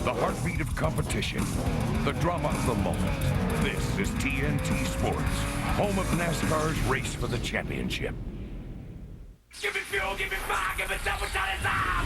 The heartbeat of competition. The drama of the moment. This is TNT Sports, home of NASCAR's race for the championship. Give me fuel, give me fire, give me double shot of time.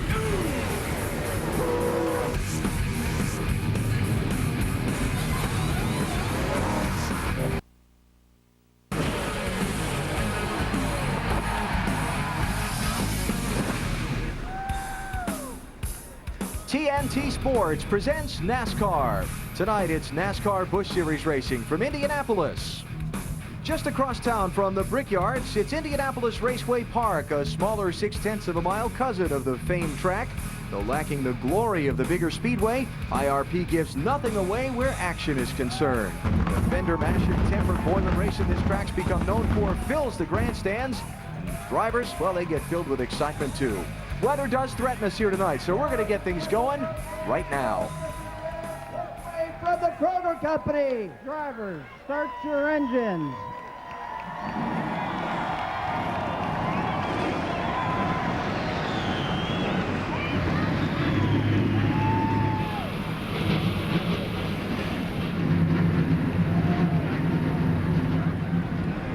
TNT Sports presents NASCAR. Tonight it's NASCAR Busch Series racing from Indianapolis. Just across town from the Brickyards, it's Indianapolis Raceway Park, a smaller 0.6 of a mile cousin of the famed track. Though lacking the glory of the bigger speedway, IRP gives nothing away where action is concerned. The fender-mashing, tempered-boiling racing this track's become known for fills the grandstands. Drivers, well, they get filled with excitement too. Weather does threaten us here tonight, so we're going to get things going right now. From the Kroger Company, drivers, start your engines.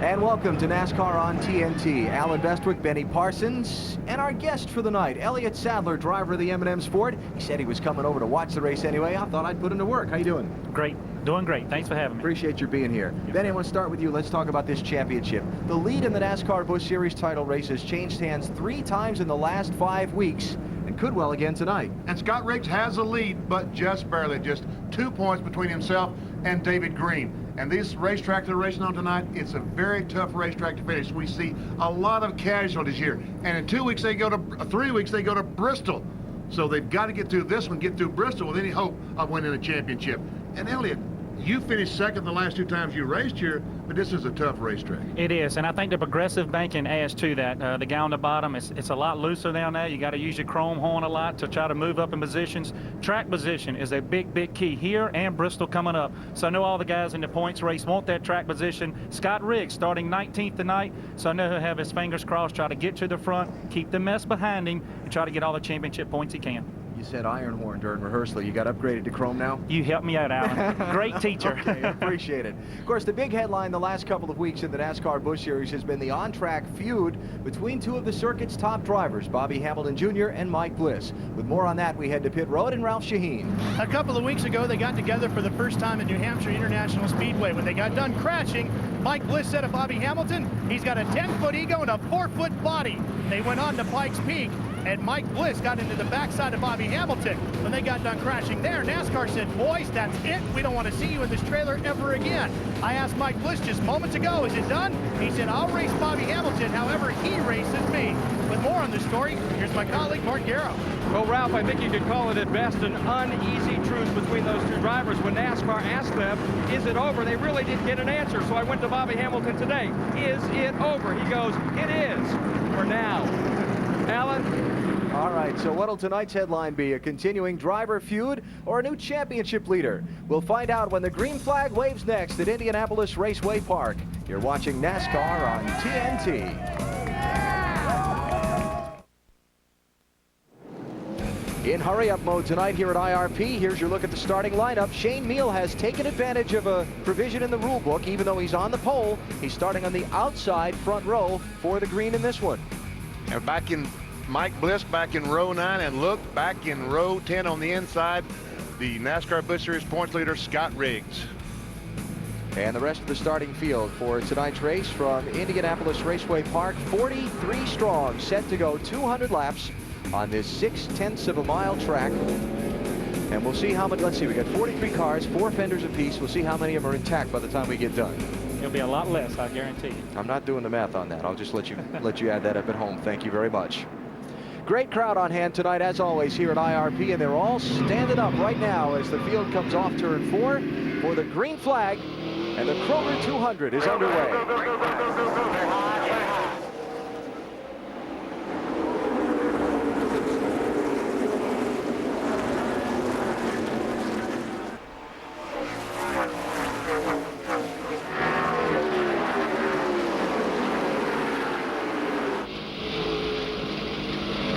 And welcome to NASCAR on TNT. Alan Bestwick, Benny Parsons, and our guest for the night, Elliott Sadler, driver of the M&M's Ford. He said he was coming over to watch the race anyway. I thought I'd put him to work. How you doing? Great. Doing great. Thanks for having me. Appreciate your being here. Benny, I want to start with you. Let's talk about this championship. The lead in the NASCAR Busch Series title race has changed hands 3 times in the last 5 weeks and could well again tonight. And Scott Riggs has the lead, but just barely, just 2 points between himself and David Green. And this racetrack they're racing on tonight, it's a very tough racetrack to finish. We see a lot of casualties here. And in 2 weeks, 3 weeks, they go to Bristol. So they've got to get through this one, get through Bristol with any hope of winning a championship. And Elliott, you finished second the last 2 times you raced here, but this is a tough racetrack. It is, and I think the progressive banking adds to that. The guy on the bottom, it's a lot looser down there. You got to use your chrome horn a lot to try to move up in positions. Track position is a big, big key here and Bristol coming up. So I know all the guys in the points race want that track position. Scott Riggs starting 19th tonight, so I know he'll have his fingers crossed, try to get to the front, keep the mess behind him, and try to get all the championship points he can. You said iron horn during rehearsal. You got upgraded to chrome now? You helped me out, Alan. Great teacher. Okay, I appreciate it. Of course, the big headline the last couple of weeks in the NASCAR Busch Series has been the on-track feud between 2 of the circuit's top drivers, Bobby Hamilton Jr. and Mike Bliss. With more on that, we head to pit road and Ralph Shaheen. A couple of weeks ago, they got together for the first time at New Hampshire International Speedway. When they got done crashing, Mike Bliss said of Bobby Hamilton, he's got a 10-foot ego and a 4-foot body. They went on to Pikes Peak, and Mike Bliss got into the backside of Bobby Hamilton. When they got done crashing there, NASCAR said, boys, that's it. We don't want to see you in this trailer ever again. I asked Mike Bliss just moments ago, is it done? He said, I'll race Bobby Hamilton however he races me. With more on the story, here's my colleague, Mark Garrow. Well, Ralph, I think you could call it at best an uneasy truce between those 2 drivers. When NASCAR asked them, is it over, they really didn't get an answer. So I went to Bobby Hamilton today. Is it over? He goes, it is, for now. Alan? All right, so what'll tonight's headline be? A continuing driver feud or a new championship leader? We'll find out when the green flag waves next at Indianapolis Raceway Park. You're watching NASCAR on TNT. In hurry-up mode tonight here at IRP, here's your look at the starting lineup. Shane Meal has taken advantage of a provision in the rule book. Even though he's on the pole, he's starting on the outside front row for the green in this one. And back in Mike Bliss back in row 9, and look, back in row 10 on the inside, the NASCAR Busch Series points leader, Scott Riggs. And the rest of the starting field for tonight's race from Indianapolis Raceway Park, 43 strong, set to go 200 laps on this 0.6 of a mile track. And we'll see how many, let's see, we got 43 cars, 4 fenders apiece. We'll see how many of them are intact by the time we get done. It'll be a lot less, I guarantee you. I'm not doing the math on that. I'll just let you add that up at home. Thank you very much. Great crowd on hand tonight, as always, here at IRP, and they're all standing up right now as the field comes off turn 4 for the green flag, and the Kroger 200 is underway.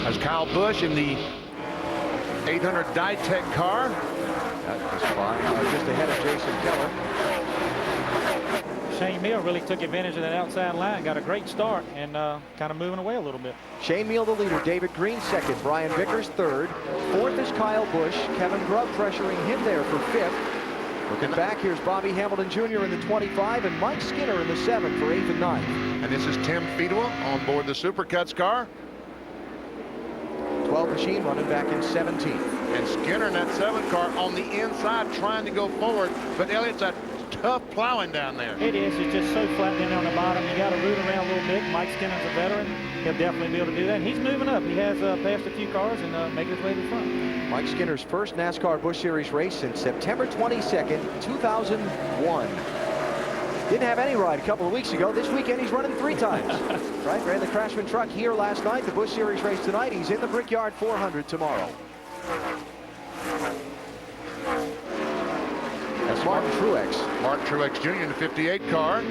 As Kyle Busch in the 800 Ditech car That was fine. Just ahead of Jason Keller. Shane Meal really took advantage of that outside line, got a great start, and kind of moving away a little bit. Shane Meal the leader, David Green second, Brian Vickers third. Fourth is Kyle Busch. Kevin Grubb pressuring him there for fifth. Looking back, here's Bobby Hamilton Jr. in the 25 and Mike Skinner in the 7 for 8th and 9th. And this is Tim Fedewa on board the Supercuts car. 12 machine running back in 17th. And Skinner in that 7 car on the inside trying to go forward. But Elliott's a tough plowing down there. It is. It's just so flat down on the bottom. You got to root around a little bit. Mike Skinner's a veteran. He'll definitely be able to do that. And he's moving up. He has passed a few cars and making his way to the front. Mike Skinner's first NASCAR Busch Series race since September 22nd, 2001. Didn't have any ride a couple of weeks ago. This weekend he's running 3 times. Right? Ran the Craftsman truck here last night. The Busch Series race tonight. He's in the Brickyard 400 tomorrow. That's Martin Truex. Martin Truex Jr. in the 58 car.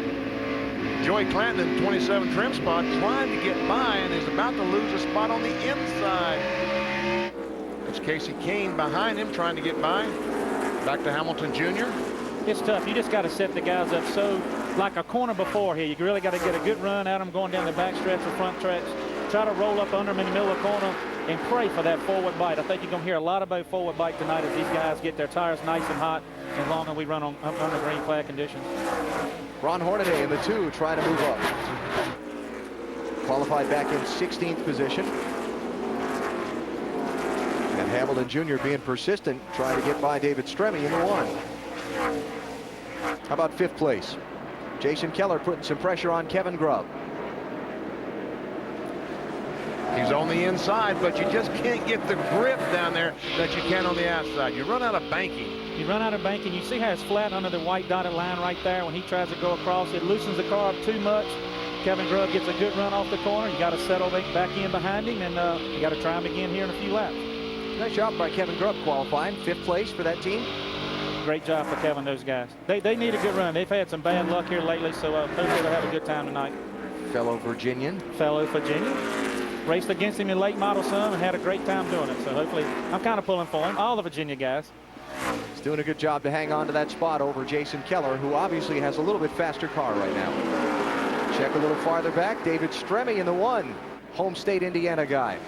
Joey Clanton in the 27 trim spot trying to get by and is about to lose a spot on the inside. It's Casey Kane behind him trying to get by. Back to Hamilton Jr. It's tough. You just got to set the guys up so like a corner before here. You really got to get a good run at them going down the back stretch or front stretch. Try to roll up under them in the middle of the corner and pray for that forward bite. I think you're going to hear a lot about forward bite tonight as these guys get their tires nice and hot as long as we run on under green flag conditions. Ron Hornaday in the 2 trying to move up. Qualified back in 16th position. And Hamilton Jr. being persistent, trying to get by David Stremme in the 1. How about 5th place? Jason Keller putting some pressure on Kevin Grubb. He's on the inside, but you just can't get the grip down there that you can on the outside. You run out of banking. You run out of banking. You see how it's flat under the white dotted line right there. When he tries to go across, it loosens the car up too much. Kevin Grubb gets a good run off the corner. You got to settle back in behind him, and you got to try him again here in a few laps. Nice job by Kevin Grubb qualifying. 5th place for that team. Great job for Kevin, those guys. They need a good run. They've had some bad luck here lately, so hopefully they'll have a good time tonight. Fellow Virginian. Raced against him in late model some and had a great time doing it. So hopefully, I'm kind of pulling for him. All the Virginia guys. He's doing a good job to hang on to that spot over Jason Keller, who obviously has a little bit faster car right now. Check a little farther back. David Stremme in the 1. Home state Indiana guy.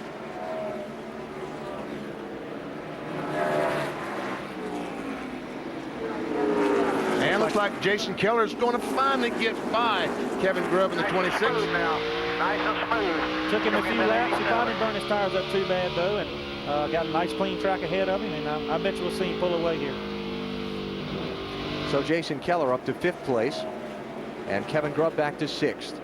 And looks like Jason Keller is going to finally get by Kevin Grubb in the 26. Nice and smooth. Took him a few laps. He probably didn't burn his tires up too bad, though, and got a nice clean track ahead of him, and I bet you we'll see him pull away here. So Jason Keller up to 5th place, and Kevin Grubb back to 6th.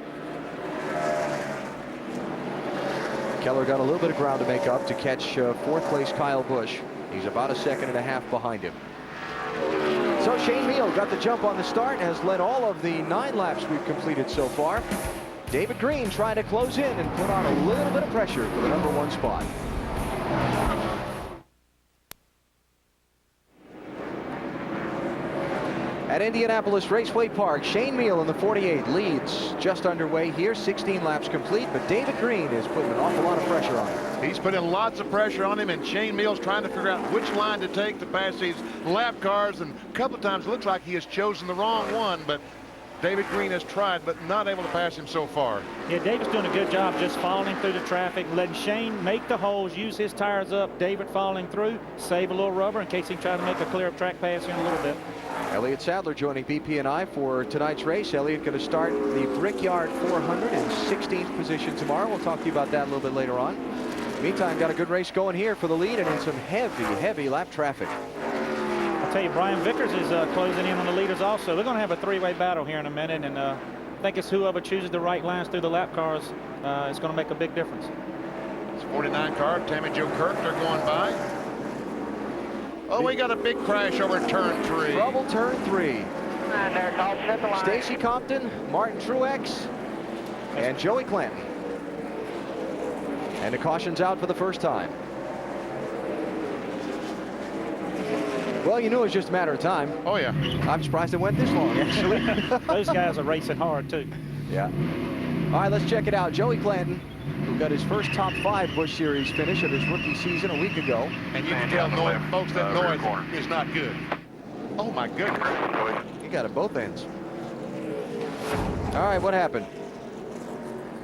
Keller got a little bit of ground to make up to catch 4th place Kyle Busch. He's about a 1.5 seconds behind him. So Shane Meal got the jump on the start, has led all of the 9 laps we've completed so far. David Green trying to close in and put on a little bit of pressure for the number 1 spot. At Indianapolis Raceway Park, Shane Meal in the 48 leads. Just underway here, 16 laps complete, but David Green is putting an awful lot of pressure on him. He's putting lots of pressure on him, and Shane Meal's trying to figure out which line to take to pass these lap cars, and a couple of times it looks like he has chosen the wrong one, but David Green has tried, but not able to pass him so far. Yeah, David's doing a good job just following through the traffic, letting Shane make the holes, use his tires up, David following through, save a little rubber in case he tries to make a clear track pass in a little bit. Elliott Sadler joining BP&I for tonight's race. Elliott going to start the Brickyard 400 in 16th position tomorrow. We'll talk to you about that a little bit later on. Meantime, got a good race going here for the lead and in some heavy lap traffic. I'll tell you, Brian Vickers is closing in on the leaders also. They're going to have a 3-way battle here in a minute, and I think it's whoever chooses the right lines through the lap cars is going to make a big difference. It's 49 car, Tammy Jo Kirk, they're going by. Oh, we got a big crash over turn 3. Trouble turn 3. And there's Dalton at the line. Stacy Compton, Martin Truex, and Joey Clanton. And the caution's out for the first time. Well, you knew it was just a matter of time. Oh, yeah. I'm surprised it went this long, actually. Those guys are racing hard, too. Yeah. All right, let's check it out. Joey Clanton who got his first top 5 Busch Series finish of his rookie season a week ago. And you can tell folks that noise is not good. Oh, my goodness. He got it both ends. All right, what happened?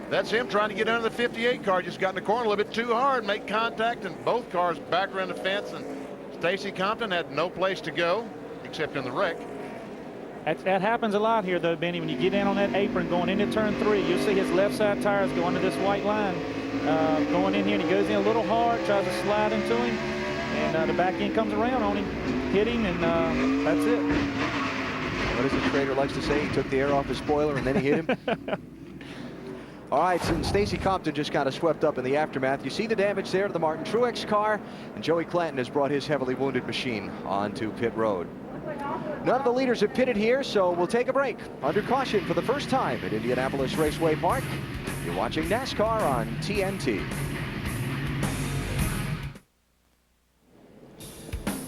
That's him trying to get under the 58 car. Just got in the corner a little bit too hard, make contact, and both cars back around the fence. And Stacy Compton had no place to go except in the wreck. That happens a lot here, though, Benny. When you get in on that apron going into turn 3, you'll see his left side tires go into this white line. Going in here, and he goes in a little hard, tries to slide into him, and the back end comes around on him, hit him, and that's it. What is it Schrader likes to say? He took the air off his spoiler, and then he hit him. All right, so Stacy Compton just kind of swept up in the aftermath. You see the damage there to the Martin Truex car, and Joey Clanton has brought his heavily wounded machine onto pit road. None of the leaders have pitted here, so we'll take a break. Under caution for the first time at Indianapolis Raceway Park. You're watching NASCAR on TNT.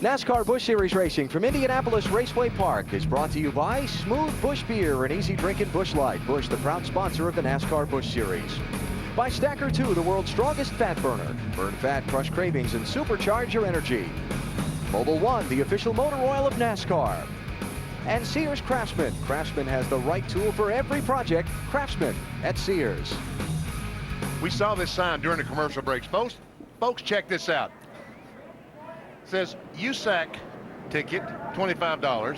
NASCAR Busch Series Racing from Indianapolis Raceway Park is brought to you by Smooth Busch Beer and Easy Drinking Busch Light. Busch, the proud sponsor of the NASCAR Busch Series. By Stacker 2, the world's strongest fat burner. Burn fat, crush cravings, and supercharge your energy. Mobil 1, the official motor oil of NASCAR. And Sears Craftsman. Craftsman has the right tool for every project. Craftsman at Sears. We saw this sign during the commercial breaks. Folks, check this out. It says USAC ticket, $25.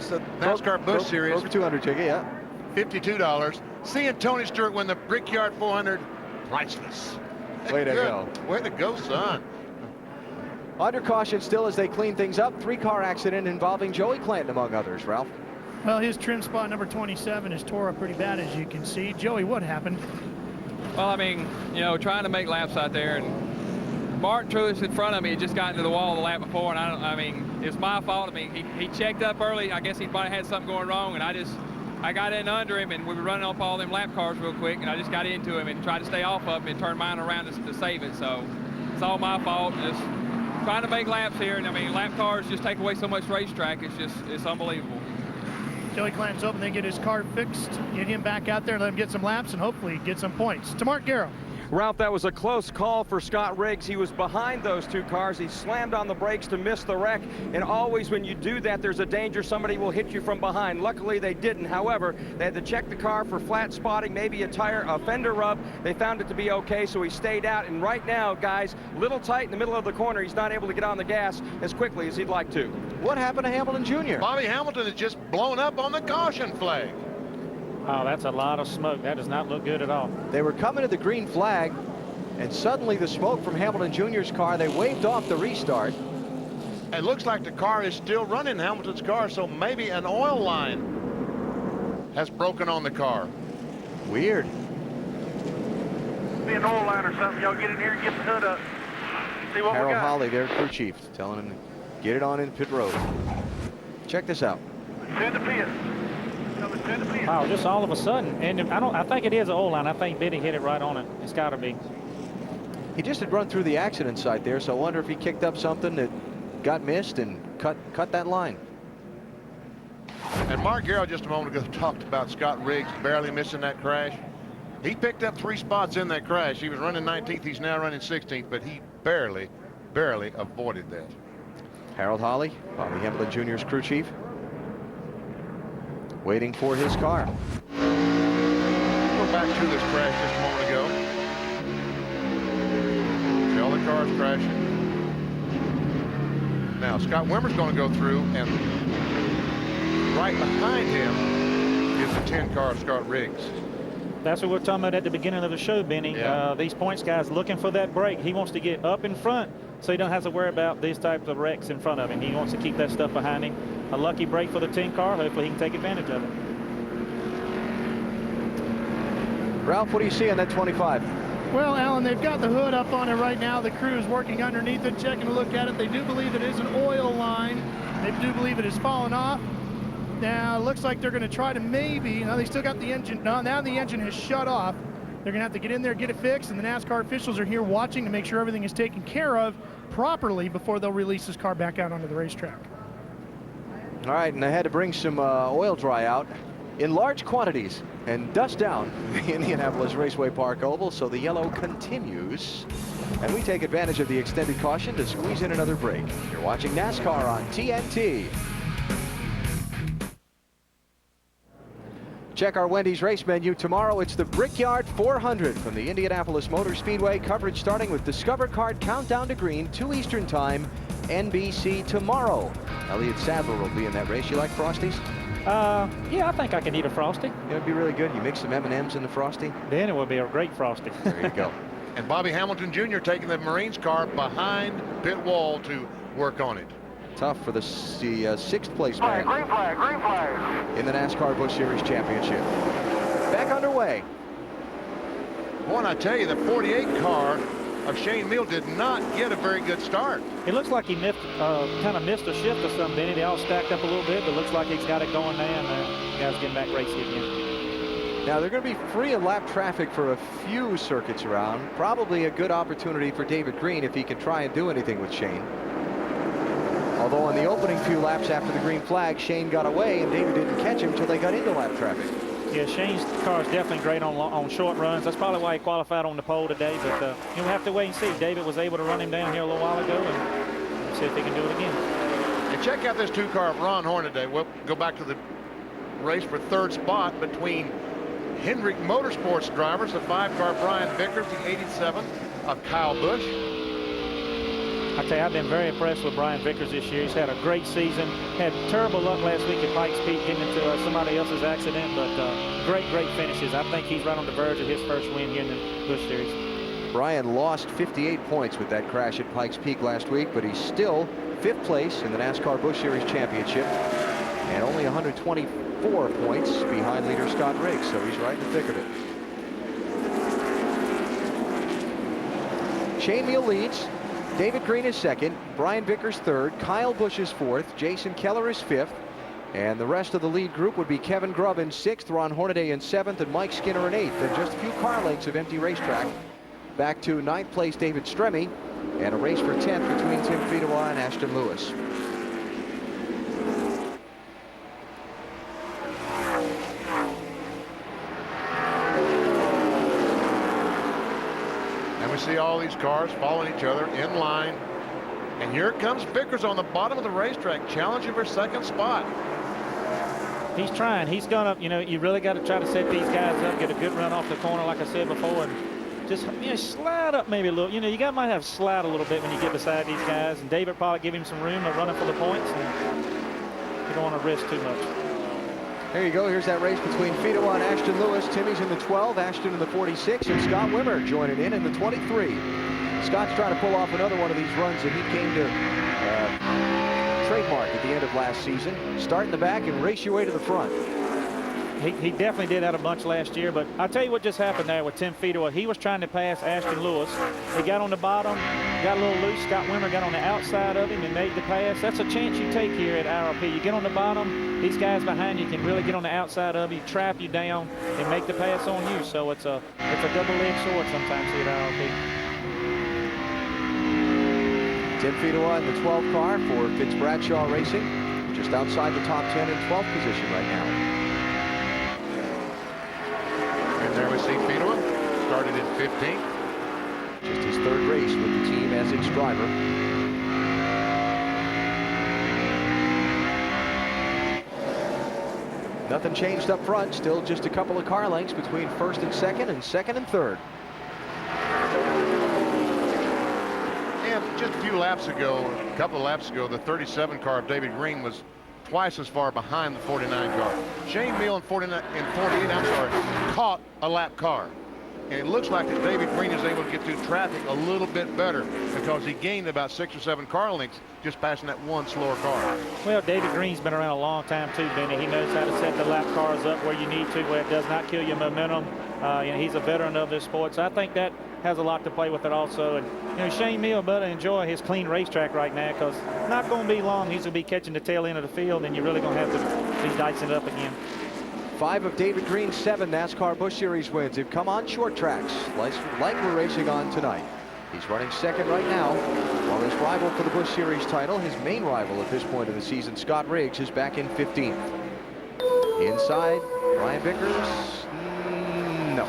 So NASCAR Busch Series. Over 200 ticket, yeah. $52. Seeing Tony Stewart win the Brickyard 400, priceless. Way to go. Way to go, son. Under caution still as they clean things up. 3-car accident involving Joey Clanton, among others. Ralph? Well, his trim spot number 27 is tore up pretty bad, as you can see. Joey, what happened? Well, I mean, you know, trying to make laps out there, and Martin Truex in front of me had just got into the wall the lap before, and I mean, it's my fault. I mean, he checked up early. I guess he probably had something going wrong, and I got in under him, and we were running off all them lap cars real quick, and I just got into him and tried to stay off of him and turn mine around to save it. So it's all my fault. Just trying to make laps here, and I mean, lap cars just take away so much racetrack. It's unbelievable. Joey Clanton's hoping they get his car fixed, get him back out there, let him get some laps, and hopefully get some points. To Mark Garrow. Ralph, that was a close call for Scott Riggs. He was behind those 2 cars. He slammed on the brakes to miss the wreck. And always when you do that, there's a danger somebody will hit you from behind. Luckily, they didn't. However, they had to check the car for flat spotting, maybe a fender rub. They found it to be okay, so he stayed out. And right now, guys, little tight in the middle of the corner. He's not able to get on the gas as quickly as he'd like to. What happened to Hamilton Jr.? Bobby Hamilton has just blown up on the caution flag. Oh, that's a lot of smoke. That does not look good at all. They were coming to the green flag, and suddenly the smoke from Hamilton Jr.'s car, they waved off the restart. It looks like the car is still running, Hamilton's car, so maybe an oil line has broken on the car. Weird. Be an oil line or something. Y'all get in here and get the hood up. See what Harold we got. Holly, their crew chief, telling him to get it on in pit road. Check this out. To the pit. Wow, just all of a sudden, and I think it is an oil line. I think Benny hit it right on it. It's got to be. He just had run through the accident site there, so I wonder if he kicked up something that got missed and cut that line. And Mark Garrow just a moment ago talked about Scott Riggs barely missing that crash. He picked up 3 spots in that crash. He was running 19th. He's now running 16th, but he barely avoided that. Harold Holly, Bobby Hamilton Jr.'s crew chief, waiting for his car. Go back to this crash just a moment ago. See all the cars crashing. Now Scott Wimmer's going to go through, and right behind him is the 10 car of Scott Riggs. That's what we we're talking about at the beginning of the show, Benny. Yeah. These points guys looking for that break. He wants to get up in front so he don't have to worry about these types of wrecks in front of him. He wants to keep that stuff behind him. A lucky break for the 10 car. Hopefully he can take advantage of it. Ralph, what do you see on that 25? Well, Alan, they've got the hood up on it right now. The crew is working underneath it, checking a look at it. They do believe it is an oil line. They do believe it has fallen off. Now, it looks like they're going to try to maybe, now they still got the engine, now the engine has shut off. They're going to have to get in there, get it fixed, and the NASCAR officials are here watching to make sure everything is taken care of properly before they'll release this car back out onto the racetrack. All right, and they had to bring some oil dry out. in large quantities and dust down the Indianapolis Raceway Park Oval, so the yellow continues. And we take advantage of the extended caution to squeeze in another break. You're watching NASCAR on TNT. Check our Wendy's race menu tomorrow. It's the Brickyard 400 from the Indianapolis Motor Speedway. Coverage starting with Discover Card Countdown to Green, 2 Eastern Time, NBC tomorrow. Elliott Sadler will be in that race. You like Frosties? Yeah, I think I can eat a Frosty. It'd be really good. You mix some M&Ms in the Frosty. Then it would be a great Frosty. There you go. And Bobby Hamilton Jr. taking the Marines car behind pit wall to work on it. Tough for the sixth place man Green flag. in the NASCAR Busch Series Championship. Back underway. Boy, and I tell you, the 48 car of Shane Meal did not get a very good start. It looks like he kind of missed a shift or something, didn't he? They all stacked up a little bit, but looks like he's got it going now, and the guy's getting back racing again. Now, they're going to be free of lap traffic for a few circuits around. Probably a good opportunity for David Green if he can try and do anything with Shane. Although on the opening few laps after the green flag, Shane got away and David didn't catch him until they got into lap traffic. Yeah, Shane's car is definitely great on short runs. That's probably why he qualified on the pole today. But we'll have to wait and see. David was able to run him down here a little while ago, and see if he can do it again. And check out this 2-car of Ron Horn today. We'll go back to the race for third spot between Hendrick Motorsports drivers, the 5-car Brian Vickers, the 87 of Kyle Busch. I tell you, I've been very impressed with Brian Vickers this year. He's had a great season. Had terrible luck last week at Pikes Peak getting into somebody else's accident, but great finishes. I think he's right on the verge of his first win here in the Busch Series. Brian lost 58 points with that crash at Pikes Peak last week, but he's still 5th place in the NASCAR Busch Series Championship and only 124 points behind leader Scott Riggs, so he's right in the thick of it. Shane Meal leads. David Green is 2nd, Brian Vickers 3rd, Kyle Busch is 4th, Jason Keller is 5th, and the rest of the lead group would be Kevin Grubb in 6th, Ron Hornaday in 7th, and Mike Skinner in 8th. And just a few car lengths of empty racetrack back to 9th place David Stremme, and a race for 10th between Tim Fedewa and Ashton Lewis. We see all these cars following each other in line. And here comes Vickers on the bottom of the racetrack, challenging for 2nd spot. He's trying. He's gonna, you really got to try to set these guys up, get a good run off the corner, like I said before, and just, slide up maybe a little. You might have to slide a little bit when you get beside these guys. And David probably give him some room of running for the points, and you don't want to risk too much. There you go. Here's that race between Fedewa and Ashton Lewis. Timmy's in the 12, Ashton in the 46, and Scott Wimmer joining in the 23. Scott's trying to pull off another one of these runs that he came to trademark at the end of last season. Start in the back and race your way to the front. He definitely did that a bunch last year, but I'll tell you what just happened there with Tim Fedewa. He was trying to pass Ashton Lewis. He got on the bottom, got a little loose. Scott Wimmer got on the outside of him and made the pass. That's a chance you take here at IRP. You get on the bottom, these guys behind you can really get on the outside of you, trap you down, and make the pass on you. So it's a double-edged sword sometimes here at IRP. Tim Fedewa in the 12 car for Fitz Bradshaw Racing, just outside the top 10 in 12th position right now. And there we see Fedewa, started in 15th. Just his 3rd race with the team as its driver. Nothing changed up front, still just a couple of car lengths between 1st and 2nd and 2nd and 3rd. And just a few laps ago, a couple of laps ago, the 37 car of David Green was twice as far behind the 49 car. Shane Meal in 48, caught a lap car. And it looks like that David Green is able to get through traffic a little bit better because he gained about 6 or 7 car lengths just passing that one slower car. Well, David Green's been around a long time too, Benny. He knows how to set the lap cars up where you need to, where it does not kill your momentum. He's a veteran of this sport, so I think that has a lot to play with it also. And Shane Meal better enjoy his clean racetrack right now, because not going to be long. He's going to be catching the tail end of the field, and you're really going to have to be dicing it up again. 5 of David Green's 7 NASCAR Busch Series wins have come on short tracks, like we're racing on tonight. He's running 2nd right now, while his rival for the Busch Series title, his main rival at this point of the season, Scott Riggs, is back in 15th. Inside Brian Vickers? No.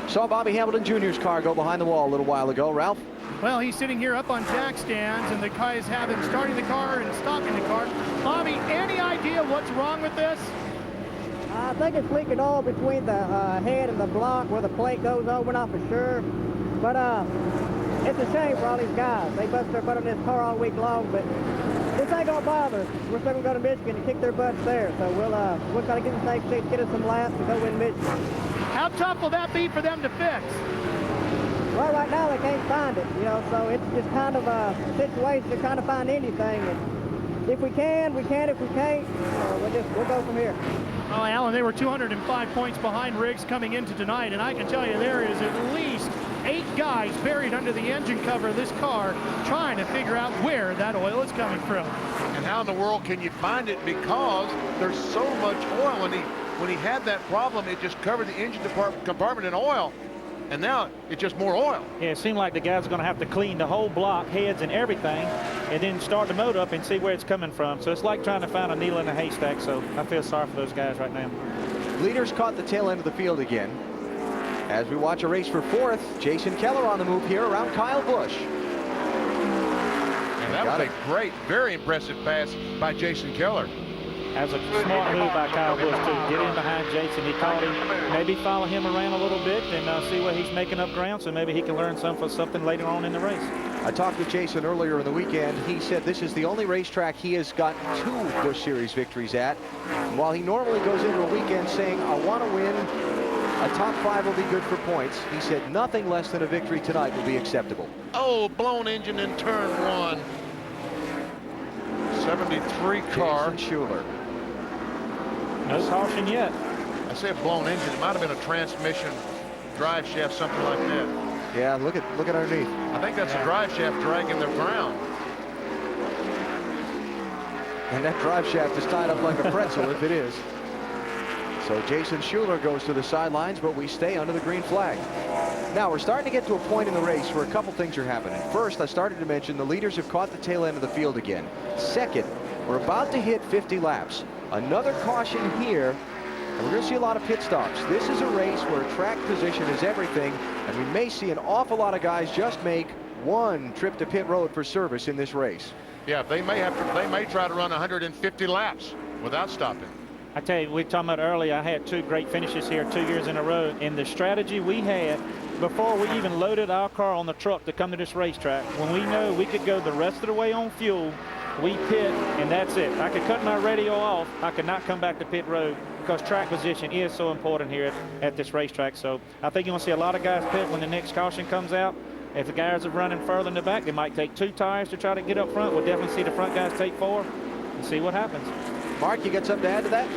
Saw Bobby Hamilton Jr.'s car go behind the wall a little while ago. Ralph? Well, he's sitting here up on jack stands, and the guys have him starting the car and stopping the car. Bobby, any idea what's wrong with this? I think it's leaking oil between the head and the block where the plate goes on. We're not for sure. But it's a shame for all these guys. They bust their butt on this car all week long, but this ain't gonna bother us. We're still gonna go to Michigan and kick their butts there. So we'll try to get the safe seats, get us some laps, and go win Michigan. How tough will that be for them to fix? Well, right now they can't find it, you know, so it's just kind of a situation to try to find anything. And if we can, we can. If we can't, we'll go from here. Well, Alan, they were 205 points behind Riggs coming into tonight, and I can tell you there is at least 8 guys buried under the engine cover of this car trying to figure out where that oil is coming from. And how in the world can you find it? Because there's so much oil. When he had that problem, it just covered the engine compartment in oil. And now it's just more oil. Yeah, it seemed like the guys are going to have to clean the whole block, heads and everything, and then start the motor up and see where it's coming from. So it's like trying to find a needle in a haystack. So I feel sorry for those guys right now. Leaders caught the tail end of the field again. As we watch a race for 4th, Jason Keller on the move here around Kyle Busch. And that was a great, very impressive pass by Jason Keller. That's a smart move by Kyle Busch, too. Get in behind Jason. He caught him. Maybe follow him around a little bit and see where he's making up ground, so maybe he can learn something later on in the race. I talked with Jason earlier in the weekend. He said this is the only racetrack he has got 2 Busch Series victories at. And while he normally goes into a weekend saying, I want to win, a top 5 will be good for points, he said nothing less than a victory tonight will be acceptable. Oh, blown engine in turn 1. 73 car. Jason Schuler. No caution yet. I say a blown engine. It might have been a transmission, drive shaft, something like that. Yeah, look at underneath. I think that's a drive shaft dragging the ground. And that drive shaft is tied up like a pretzel if it is. So Jason Schuler goes to the sidelines, but we stay under the green flag. Now we're starting to get to a point in the race where a couple things are happening. First, I started to mention the leaders have caught the tail end of the field again. Second, we're about to hit 50 laps. Another caution here, and we're going to see a lot of pit stops. This is a race where track position is everything, and we may see an awful lot of guys just make one trip to pit road for service in this race. Yeah, they may try to run 150 laps without stopping. I tell you, we were talking about earlier, I had 2 great finishes here 2 years in a row, and the strategy we had before we even loaded our car on the truck to come to this racetrack, when we know we could go the rest of the way on fuel, we pit, and that's it. I could cut my radio off. I could not come back to pit road because track position is so important here at this racetrack. So I think you're going to see a lot of guys pit when the next caution comes out. If the guys are running further in the back, they might take 2 tires to try to get up front. We'll definitely see the front guys take 4 and see what happens. Mark, you got something to add to that?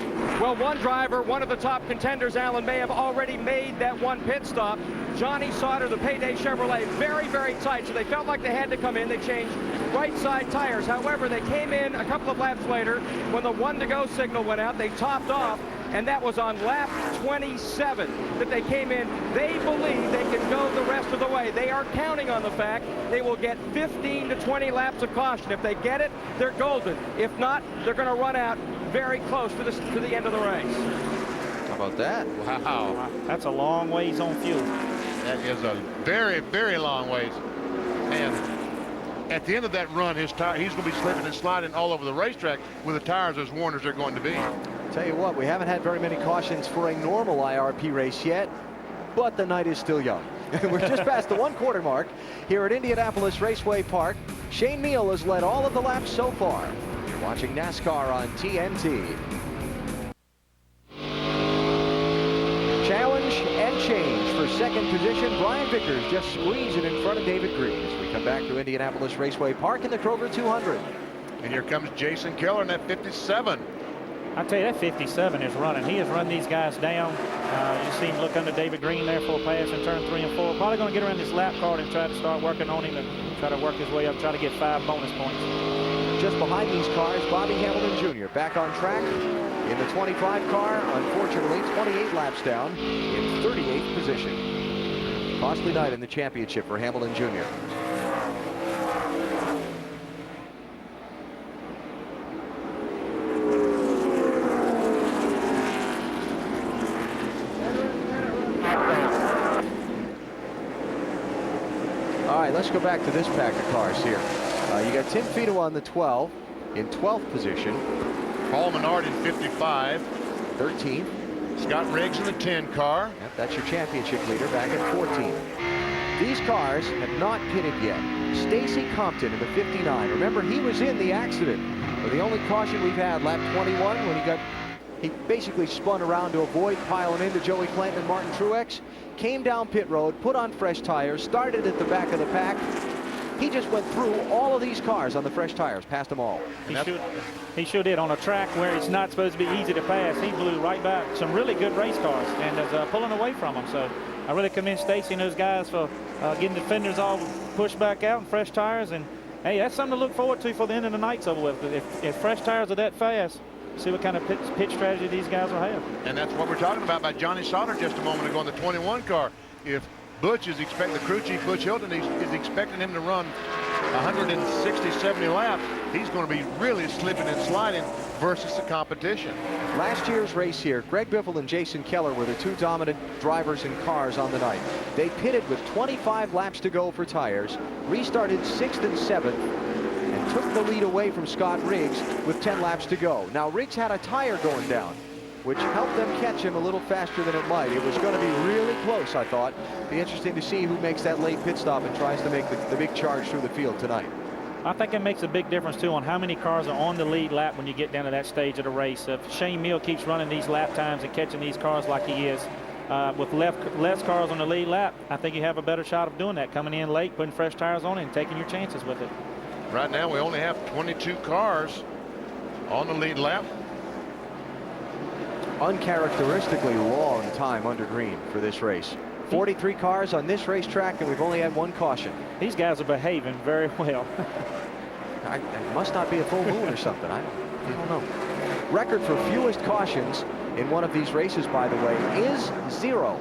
Well, one driver, one of the top contenders, Alan, may have already made that one pit stop. Johnny Sauter, the Payday Chevrolet, very, very tight, so they felt like they had to come in. They changed right side tires. However, they came in a couple of laps later. When the 1 to go signal went out, they topped off, and that was on lap 27 that they came in. They believe they can go the rest of the way. They are counting on the fact they will get 15 to 20 laps of caution. If they get it, they're golden. If not, they're going to run out very close to the end of the race. How about that? Wow. That's a long ways on fuel. That is a very, very long ways. And at the end of that run, his tire, he's going to be slipping and sliding all over the racetrack with the tires as worn as they're going to be. Tell you what, we haven't had very many cautions for a normal IRP race yet, but the night is still young. We're just past the 1/4 mark here at Indianapolis Raceway Park. Shane Meal has led all of the laps so far. You're watching NASCAR on TNT. Challenge and change for second position. Brian Vickers just squeezing in front of David Green as we come back to Indianapolis Raceway Park in the Kroger 200. And here comes Jason Keller in that 57. I tell you, that 57 is running. He has run these guys down. You see him look under David Green there for a pass in turn 3 and 4. Probably going to get around this lap card and try to start working on him and try to work his way up, try to get 5 bonus points. Just behind these cars, Bobby Hamilton Jr. back on track in the 25 car. Unfortunately, 28 laps down in 38th position. Costly night in the championship for Hamilton Jr. let's go back to this pack of cars here. You got Tim Fido on the 12 in 12th position. Paul Menard in 55. 13th. Scott Riggs in the 10 car. Yep, that's your championship leader back at 14. These cars have not pitted yet. Stacy Compton in the 59. Remember, he was in the accident. But the only caution we've had, lap 21, when he basically spun around to avoid piling into Joey Clanton and Martin Truex, came down pit road, put on fresh tires, started at the back of the pack. He just went through all of these cars on the fresh tires, passed them all. He sure did on a track where it's not supposed to be easy to pass. He blew right by some really good race cars and is pulling away from them. So I really commend Stacy and those guys for getting the fenders all pushed back out and fresh tires. And hey, that's something to look forward to for the end of the night's over with. If fresh tires are that fast, see what kind of pit strategy these guys will have. And that's what we're talking about by Johnny Sauter just a moment ago in the 21 car. If Butch is expecting, the crew chief Butch Hilton is expecting him to run 160, 70 laps, he's going to be really slipping and sliding versus the competition. Last year's race here, Greg Biffle and Jason Keller were the two dominant drivers and cars on the night. They pitted with 25 laps to go for tires, restarted 6th and 7th, and took the lead away from Scott Riggs with 10 laps to go. Now, Riggs had a tire going down, which helped them catch him a little faster than it might. It was going to be really close, I thought. Be interesting to see who makes that late pit stop and tries to make the big charge through the field tonight. I think it makes a big difference, too, on how many cars are on the lead lap when you get down to that stage of the race. If Shane Meal keeps running these lap times and catching these cars like he is, with less cars on the lead lap, I think you have a better shot of doing that, coming in late, putting fresh tires on it, and taking your chances with it. Right now, we only have 22 cars on the lead lap. Uncharacteristically long time under green for this race. 43 cars on this racetrack, and we've only had one caution. These guys are behaving very well. It must not be a full moon or something. I don't know. Record for fewest cautions in one of these races, by the way, is 0.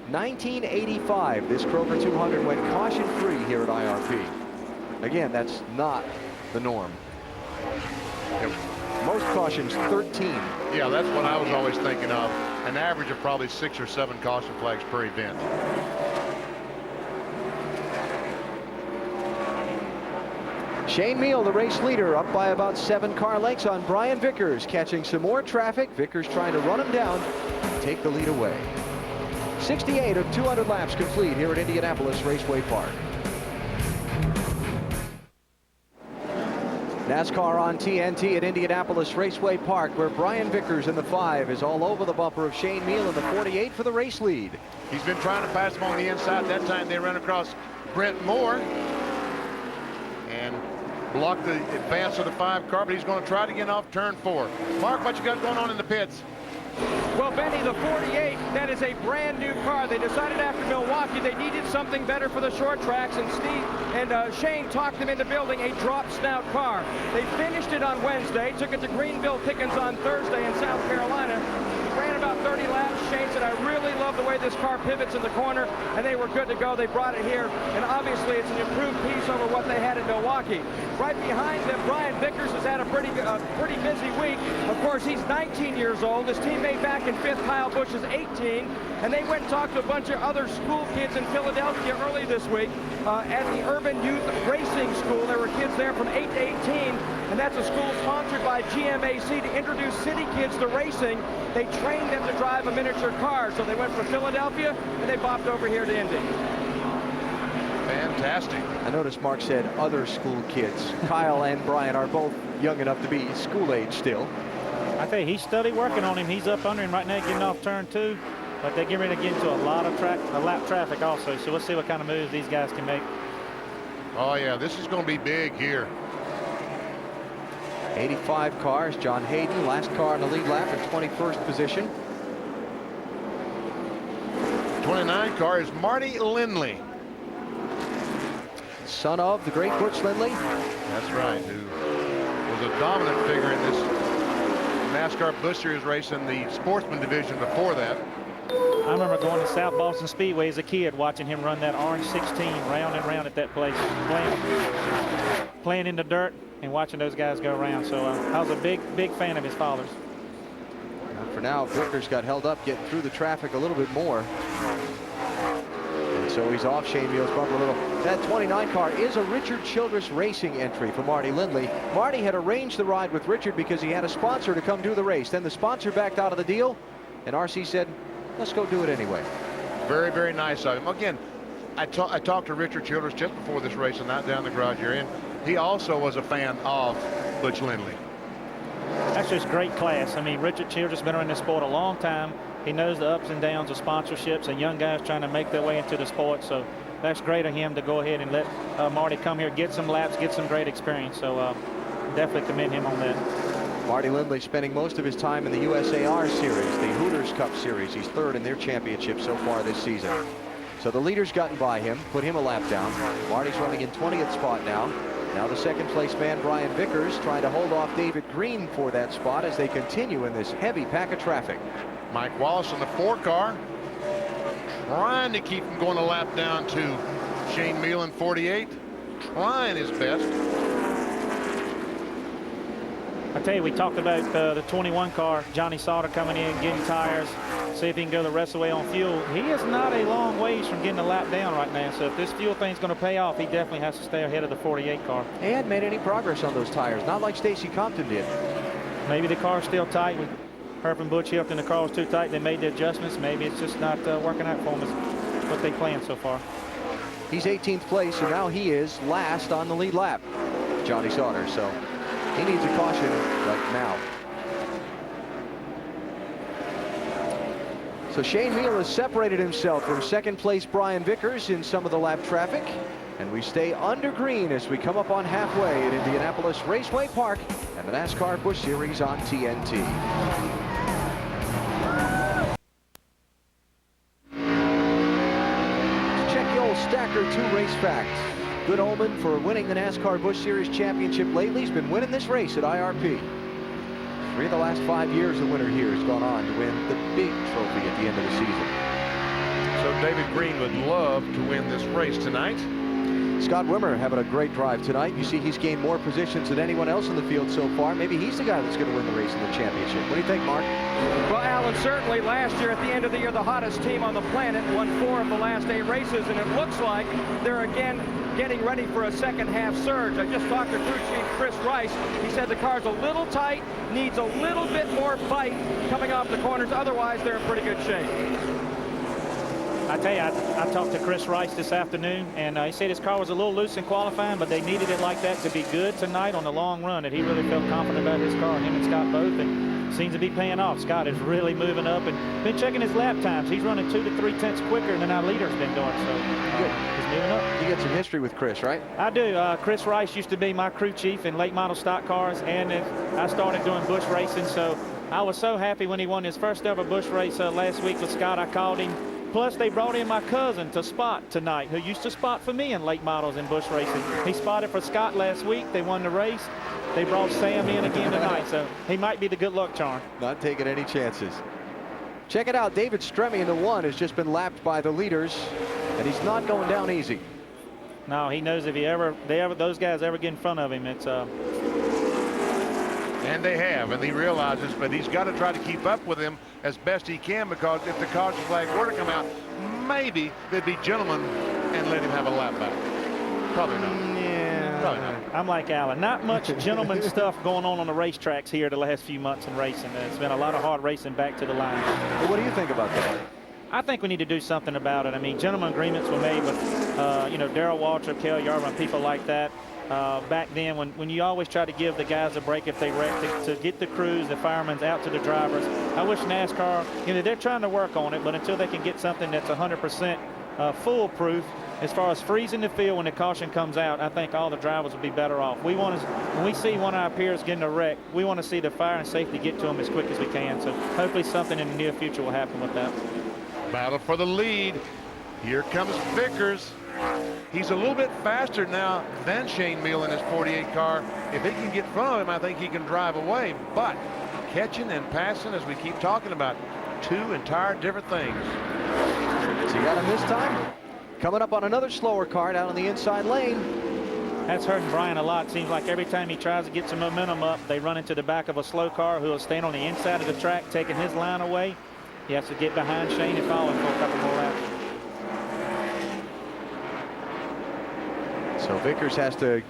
1985, this Kroger 200 went caution-free here at IRP. Again, that's not the norm. Most cautions, 13. Yeah, that's what I was always thinking of. An average of probably 6 or 7 caution flags per event. Shane Meal, the race leader, up by about 7 car lengths on Brian Vickers, catching some more traffic. Vickers trying to run him down, take the lead away. 68 of 200 laps complete here at Indianapolis Raceway Park. NASCAR on TNT at Indianapolis Raceway Park, where Brian Vickers in the 5 is all over the bumper of Shane Meal in the 48 for the race lead. He's been trying to pass him on the inside. That time they ran across Brent Moore and blocked the advance of the 5 car, but he's going to try to get off turn 4. Mark, what you got going on in the pits? Well, Benny, the 48, that is a brand new car. They decided after Milwaukee they needed something better for the short tracks, and Shane talked them into building a drop snout car. They finished it on Wednesday, took it to Greenville Pickens on Thursday in South Carolina. Ran about 30 laps. Shane said, I really love the way this car pivots in the corner, and they were good to go. They brought it here, and obviously it's an improved piece over what they had in Milwaukee. Right behind them, Brian Vickers has had a pretty busy week. Of course, he's 19 years old. His teammate back in 5th, Kyle Busch, is 18, and they went and talked to a bunch of other school kids in Philadelphia early this week at the Urban Youth Racing School. There were kids there from 8 to 18, and that's a school sponsored by GMAC to introduce city kids to racing. They trained them to drive a miniature car, so they went from Philadelphia and they bopped over here to Indy. Fantastic. I noticed Mark said other school kids. Kyle and Brian are both young enough to be school age still. I tell you, he's steady working on him. He's up under him right now, getting off turn 2. But they're getting ready to get into a lot of lap traffic also. So we'll see what kind of moves these guys can make. Oh, yeah, this is going to be big here. 85 cars. John Hayden, last car in the lead lap in 21st position. 29 car is Marty Lindley. Son of the great Butch Lindley. That's right, who was a dominant figure in this NASCAR Busch Series race in the sportsman division before that. I remember going to South Boston Speedway as a kid, watching him run that orange 16 round and round at that place, playing in the dirt and watching those guys go around. So I was a big fan of his father's. For now, Vickers got held up getting through the traffic a little bit more. And so he's off Shane Meal's bumper a little. That 29 car is a Richard Childress Racing entry for Marty Lindley. Marty had arranged the ride with Richard because he had a sponsor to come do the race. Then the sponsor backed out of the deal, and RC said, let's go do it anyway. Very, very nice of him. Again, I talked to Richard Childress just before this race and not down the garage area. He also was a fan of Butch Lindley. That's just great class. I mean, Richard Childress has been around this sport a long time. He knows the ups and downs of sponsorships and young guys trying to make their way into the sport. So that's great of him to go ahead and let Marty come here, get some laps, get some great experience. So definitely commend him on that. Marty Lindley spending most of his time in the USAR Series, the Hooters Cup Series. He's third in their championship so far this season. So the leader's gotten by him, put him a lap down. Marty's running in 20th spot now. Now the second place man, Brian Vickers, trying to hold off David Green for that spot as they continue in this heavy pack of traffic. Mike Wallace in the 4 car, trying to keep him going a lap down to Shane Meal in 48, trying his best. I tell you, we talked about the 21 car, Johnny Sauter coming in, getting tires, see if he can go the rest of the way on fuel. He is not a long ways from getting a lap down right now, so if this fuel thing's going to pay off, he definitely has to stay ahead of the 48 car. He hadn't made any progress on those tires, not like Stacy Compton did. Maybe the car's still tight. We heard from Butch Hilton the car was too tight. They made the adjustments. Maybe it's just not working out for him as what they planned so far. He's 18th place, and now he is last on the lead lap, Johnny Sauter, so he needs a caution right now. So Shane Meal has separated himself from second place Brian Vickers in some of the lap traffic. And we stay under green as we come up on halfway at Indianapolis Raceway Park and the NASCAR Busch Series on TNT. Check the old Stacker 2 race facts. Good omen for winning the NASCAR Busch Series Championship lately. He's been winning this race at IRP. 3 of the last 5 years, the winner here has gone on to win the big trophy at the end of the season. So David Green would love to win this race tonight. Scott Wimmer having a great drive tonight. You see he's gained more positions than anyone else in the field so far. Maybe he's the guy that's going to win the race in the championship. What do you think, Mark? Well, Alan, certainly last year at the end of the year, the hottest team on the planet won 4 of the last 8 races, and it looks like they're again getting ready for a second half surge. I just talked to crew chief Chris Rice. He said the car's a little tight, needs a little bit more bite coming off the corners. Otherwise, they're in pretty good shape. I tell you, I talked to Chris Rice this afternoon, and he said his car was a little loose in qualifying, but they needed it like that to be good tonight on the long run, and he really felt confident about his car, him and Scott both, and seems to be paying off. Scott is really moving up and been checking his lap times. He's running 2 to 3 tenths quicker than our leader's been doing, so he's moving up. You get some history with Chris, right? I do. Chris Rice used to be my crew chief in late model stock cars, and I started doing Busch racing, so I was so happy when he won his first ever Busch race last week with Scott. I called him. Plus, they brought in my cousin to spot tonight, who used to spot for me in late models in Busch racing. He spotted for Scott last week. They won the race. They brought Sam in again tonight, so he might be the good luck charm. Not taking any chances. Check it out. David Stremme in the 1 has just been lapped by the leaders, and he's not going down easy. No, he knows if those guys ever get in front of him, it's And they have, and he realizes, but he's got to try to keep up with him as best he can, because if the caution flag were to come out, maybe they'd be gentlemen and let him have a lap back. Probably not. Yeah. Probably not. I'm like Alan. Not much gentleman stuff going on the racetracks here the last few months in racing. It's been a lot of hard racing back to the line. Well, what do you think about that? I think we need to do something about it. I mean, gentlemen agreements were made with, Darrell Waltrip, Kel Yarvin, people like that. Back then, when you always try to give the guys a break if they wreck, to get the crews, the firemen out to the drivers. I wish NASCAR, they're trying to work on it, but until they can get something that's 100% foolproof, as far as freezing the field when the caution comes out, I think all the drivers will be better off. When we see one of our peers getting a wreck, we want to see the fire and safety get to them as quick as we can. So hopefully something in the near future will happen with that. Battle for the lead. Here comes Vickers. He's a little bit faster now than Shane Meal in his 48 car. If he can get in front of him, I think he can drive away. But catching and passing, as we keep talking about, 2 entire different things. So you got him this time. Coming up on another slower car down on the inside lane. That's hurting Brian a lot. Seems like every time he tries to get some momentum up, they run into the back of a slow car who will stand on the inside of the track, taking his line away. He has to get behind Shane and follow him for a couple more laps. So Vickers has to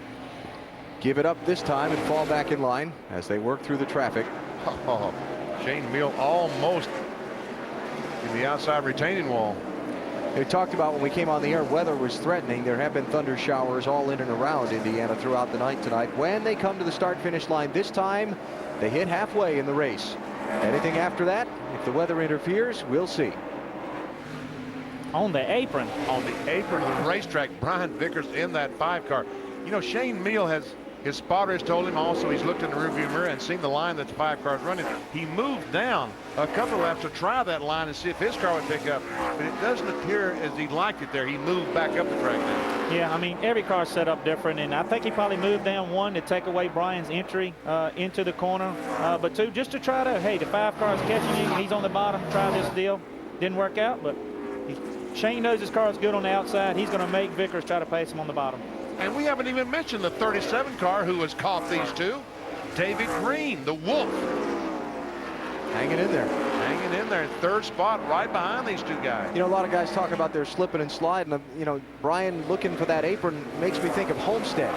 give it up this time and fall back in line as they work through the traffic. Oh, Shane Meal almost in the outside retaining wall. We talked about when we came on the air, weather was threatening. There have been thunder showers all in and around Indiana throughout the night tonight. When they come to the start-finish line this time, they hit halfway in the race. Anything after that, if the weather interferes, we'll see. On the apron. On the apron of the racetrack, Brian Vickers in that 5 car. You know, Shane Meal his spotter has told him also he's looked in the rearview mirror and seen the line that the 5 cars running. He moved down a couple of laps to try that line and see if his car would pick up, but it doesn't appear as he liked it there. He moved back up the track now. Yeah, I mean, every car's set up different, and I think he probably moved down, one, to take away Brian's entry into the corner, but two, just to try to, hey, the 5 cars catching you, he's on the bottom, try this deal. Didn't work out, but Shane knows his car is good on the outside. He's going to make Vickers try to pace him on the bottom. And we haven't even mentioned the 37 car who has caught these two. David Green, the Wolf. Hanging in there. Hanging in there in 3rd spot right behind these two guys. You know, a lot of guys talk about their slipping and sliding. You know, Brian looking for that apron makes me think of Homestead,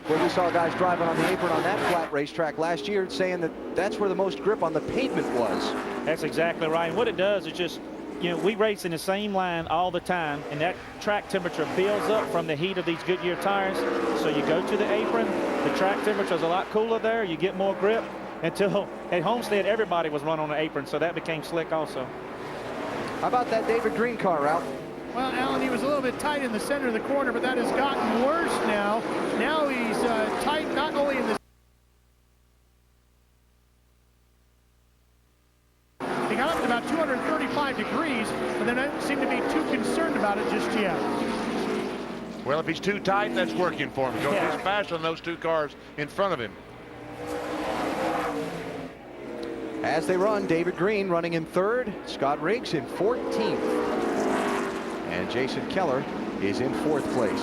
where we saw guys driving on the apron on that flat racetrack last year saying that that's where the most grip on the pavement was. That's exactly right. And what it does is just, you know, we race in the same line all the time, and that track temperature builds up from the heat of these Goodyear tires. So you go to the apron, the track temperature is a lot cooler there, you get more grip. Until at Homestead, everybody was running on the apron, so that became slick also. How about that David Green car, Ralph? Well, Alan, he was a little bit tight in the center of the corner, but that has gotten worse now. Now he's tight not only in the He got up to about 235 degrees, but they don't seem to be too concerned about it just yet. Well, if he's too tight, that's working for him. Because he's faster than those 2 cars in front of him. As they run, David Green running in 3rd, Scott Riggs in 14th, and Jason Keller is in 4th place.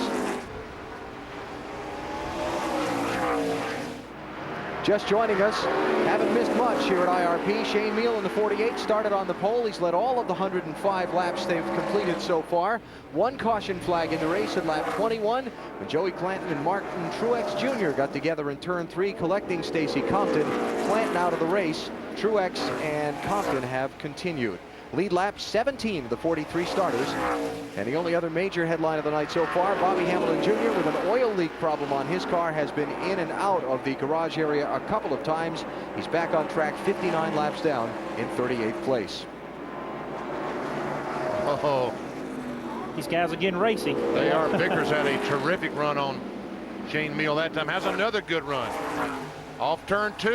Just joining us, haven't missed much here at IRP. Shane Meal in the 48 started on the pole. He's led all of the 105 laps they've completed so far. 1 caution flag in the race at lap 21 when Joey Clanton and Martin Truex Jr. got together in turn 3, collecting Stacy Compton. Clanton out of the race. Truex and Compton have continued. Lead lap 17 of the 43 starters. And the only other major headline of the night so far, Bobby Hamilton Jr. with an oil leak problem on his car has been in and out of the garage area a couple of times. He's back on track 59 laps down in 38th place. Oh, These guys are getting racy. they are. Vickers had a terrific run on Shane Meal that time. Has another good run. Off turn 2.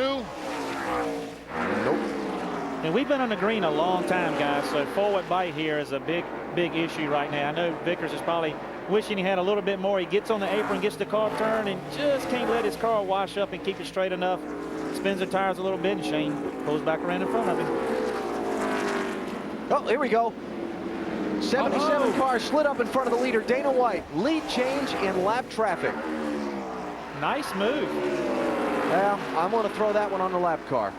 Nope. And we've been on the green a long time, guys, so forward bite here is a big issue right now. I know Vickers is probably wishing he had a little bit more. He gets on the apron, gets the car turned, and just can't let his car wash up and keep it straight enough. Spins the tires a little bit, and Shane pulls back around in front of him. Oh, here we go. 77 cars slid up in front of the leader, Dana White. Lead change in lap traffic. Nice move. Well, I'm going to throw that one on the lap car.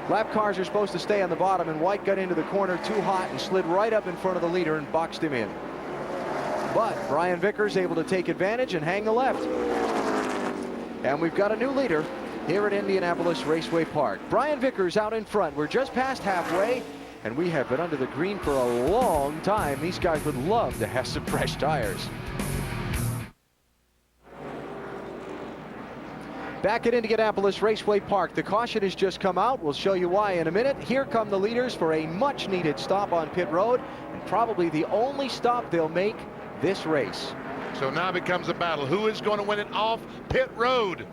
Lap cars are supposed to stay on the bottom, and White got into the corner too hot and slid right up in front of the leader and boxed him in. But Brian Vickers able to take advantage and hang the left. And we've got a new leader here at Indianapolis Raceway Park. Brian Vickers out in front. We're just past halfway, and we have been under the green for a long time. These guys would love to have some fresh tires. Back at Indianapolis Raceway Park, the caution has just come out. We'll show you why in a minute. Here come the leaders for a much-needed stop on pit road, and probably the only stop they'll make this race. So now becomes a battle. Who is going to win it off pit road?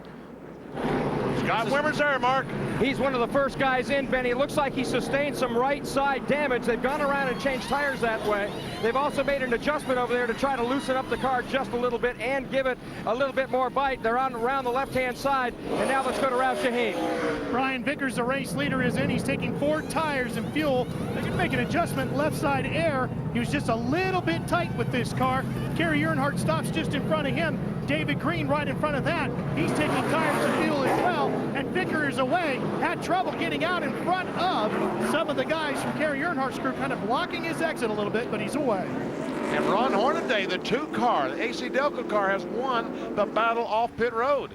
Scott Wimmer's there, Mark. He's one of the first guys in, Benny. Looks like he sustained some right side damage. They've gone around and changed tires that way. They've also made an adjustment over there to try to loosen up the car just a little bit and give it a little bit more bite. They're on around the left-hand side, and now let's go to Ralph Shaheen. Brian Vickers, the race leader, is in. He's taking 4 tires and fuel. They can make an adjustment left side air. He was just a little bit tight with this car. Kerry Earnhardt stops just in front of him. David Green right in front of that. He's taking tires and fuel as well. And Vickers away, had trouble getting out in front of some of the guys from Kerry Earnhardt's group, kind of blocking his exit a little bit, but he's away. And Ron Hornaday, the 2 car, the AC Delco car, has won the battle off pit road.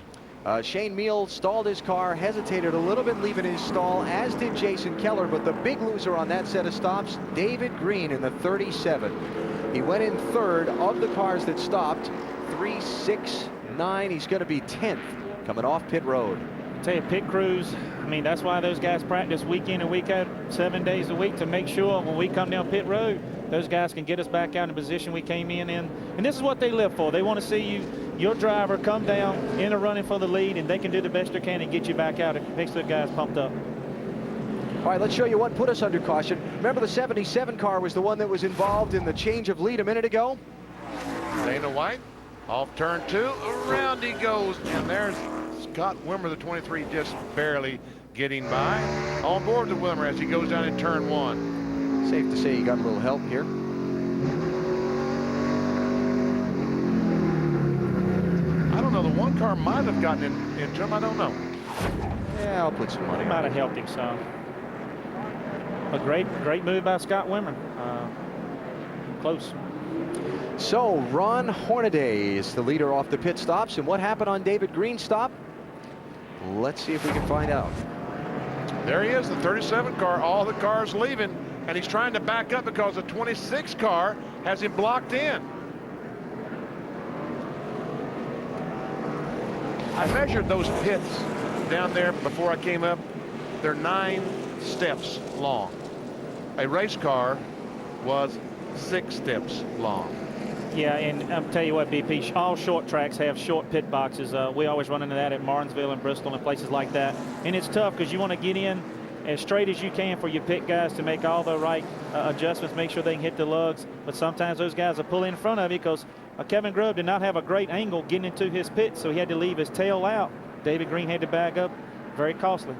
Shane Meal stalled his car, hesitated a little bit leaving his stall, as did Jason Keller, but the big loser on that set of stops, David Green in the 37. He went in third of the cars that stopped, 3-6-9. He's going to be 10th coming off pit road. I tell you, pit crews, I mean, that's why those guys practice week in and week out, 7 days a week, to make sure when we come down pit road, those guys can get us back out in the position we came in. And this is what they live for. They want to see your driver come down in a running for the lead, and they can do the best they can and get you back out. It makes the guys pumped up. All right, let's show you what put us under caution. Remember, the 77 car was the one that was involved in the change of lead a minute ago? Dana White off turn 2, around he goes, and there's Scott Wimmer, the 23, just barely getting by. On board the Wimmer as he goes down in turn 1. Safe to say he got a little help here. I don't know, the 1 car might have gotten into him, I don't know. Yeah, I'll put some money. Might have helped him some. A great move by Scott Wimmer. Close. So Ron Hornaday is the leader off the pit stops. And what happened on David Green's stop? Let's see if we can find out. There he is, the 37 car, all the cars leaving, and he's trying to back up because the 26 car has him blocked in. I measured those pits down there before I came up. They're 9 steps long. A race car was 6 steps long. Yeah, and I'll tell you what, BP, all short tracks have short pit boxes. We always run into that at Martinsville and Bristol and places like that. And it's tough because you want to get in as straight as you can for your pit guys to make all the right adjustments, make sure they can hit the lugs. But sometimes those guys will pull in front of you because Kevin Grubb did not have a great angle getting into his pit, so he had to leave his tail out. David Green had to back up. Very costly.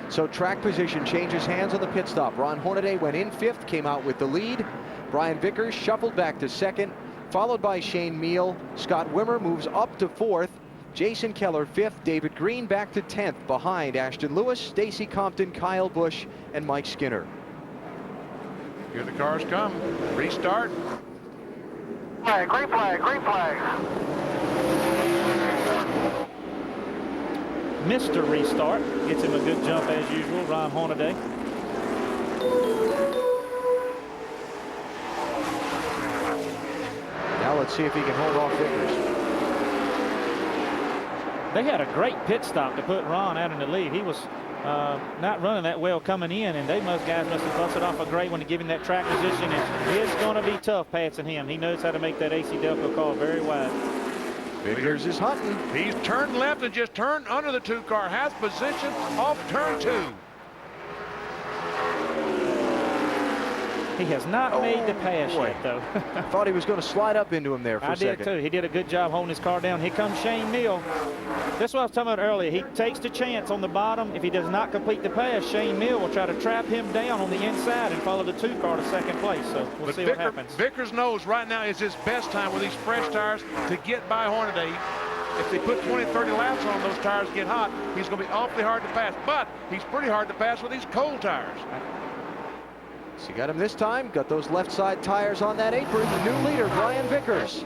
So track position changes hands on the pit stop. Ron Hornaday went in 5th, came out with the lead. Brian Vickers shuffled back to 2nd, followed by Shane Meal. Scott Wimmer moves up to 4th. Jason Keller 5th. David Green back to 10th behind Ashton Lewis, Stacy Compton, Kyle Busch, and Mike Skinner. Here the cars come. Restart. Flag, green flag, green flag. Mr. Restart gets him a good jump as usual, Ron Hornaday. Now let's see if he can hold off Vickers. They had a great pit stop to put Ron out in the lead. He was not running that well coming in, and guys must have busted off a great one to give him that track position. And it's going to be tough passing him. He knows how to make that AC Delco call very wide. Vickers is hunting. He's turned left and just turned under the 2 car. Has position off turn 2. He has not made the pass yet, though. I thought he was going to slide up into him there for a second. I did, too. He did a good job holding his car down. Here comes Shane Meal. That's what I was talking about earlier. He takes the chance on the bottom. If he does not complete the pass, Shane Meal will try to trap him down on the inside and follow the 2 car to 2nd place. So we'll see what happens. Vickers knows right now is his best time with these fresh tires to get by Hornaday. If they put 20, 30 laps on those tires, get hot, he's going to be awfully hard to pass. But he's pretty hard to pass with these cold tires. So you got him this time. Got those left side tires on that apron. The new leader, Brian Vickers.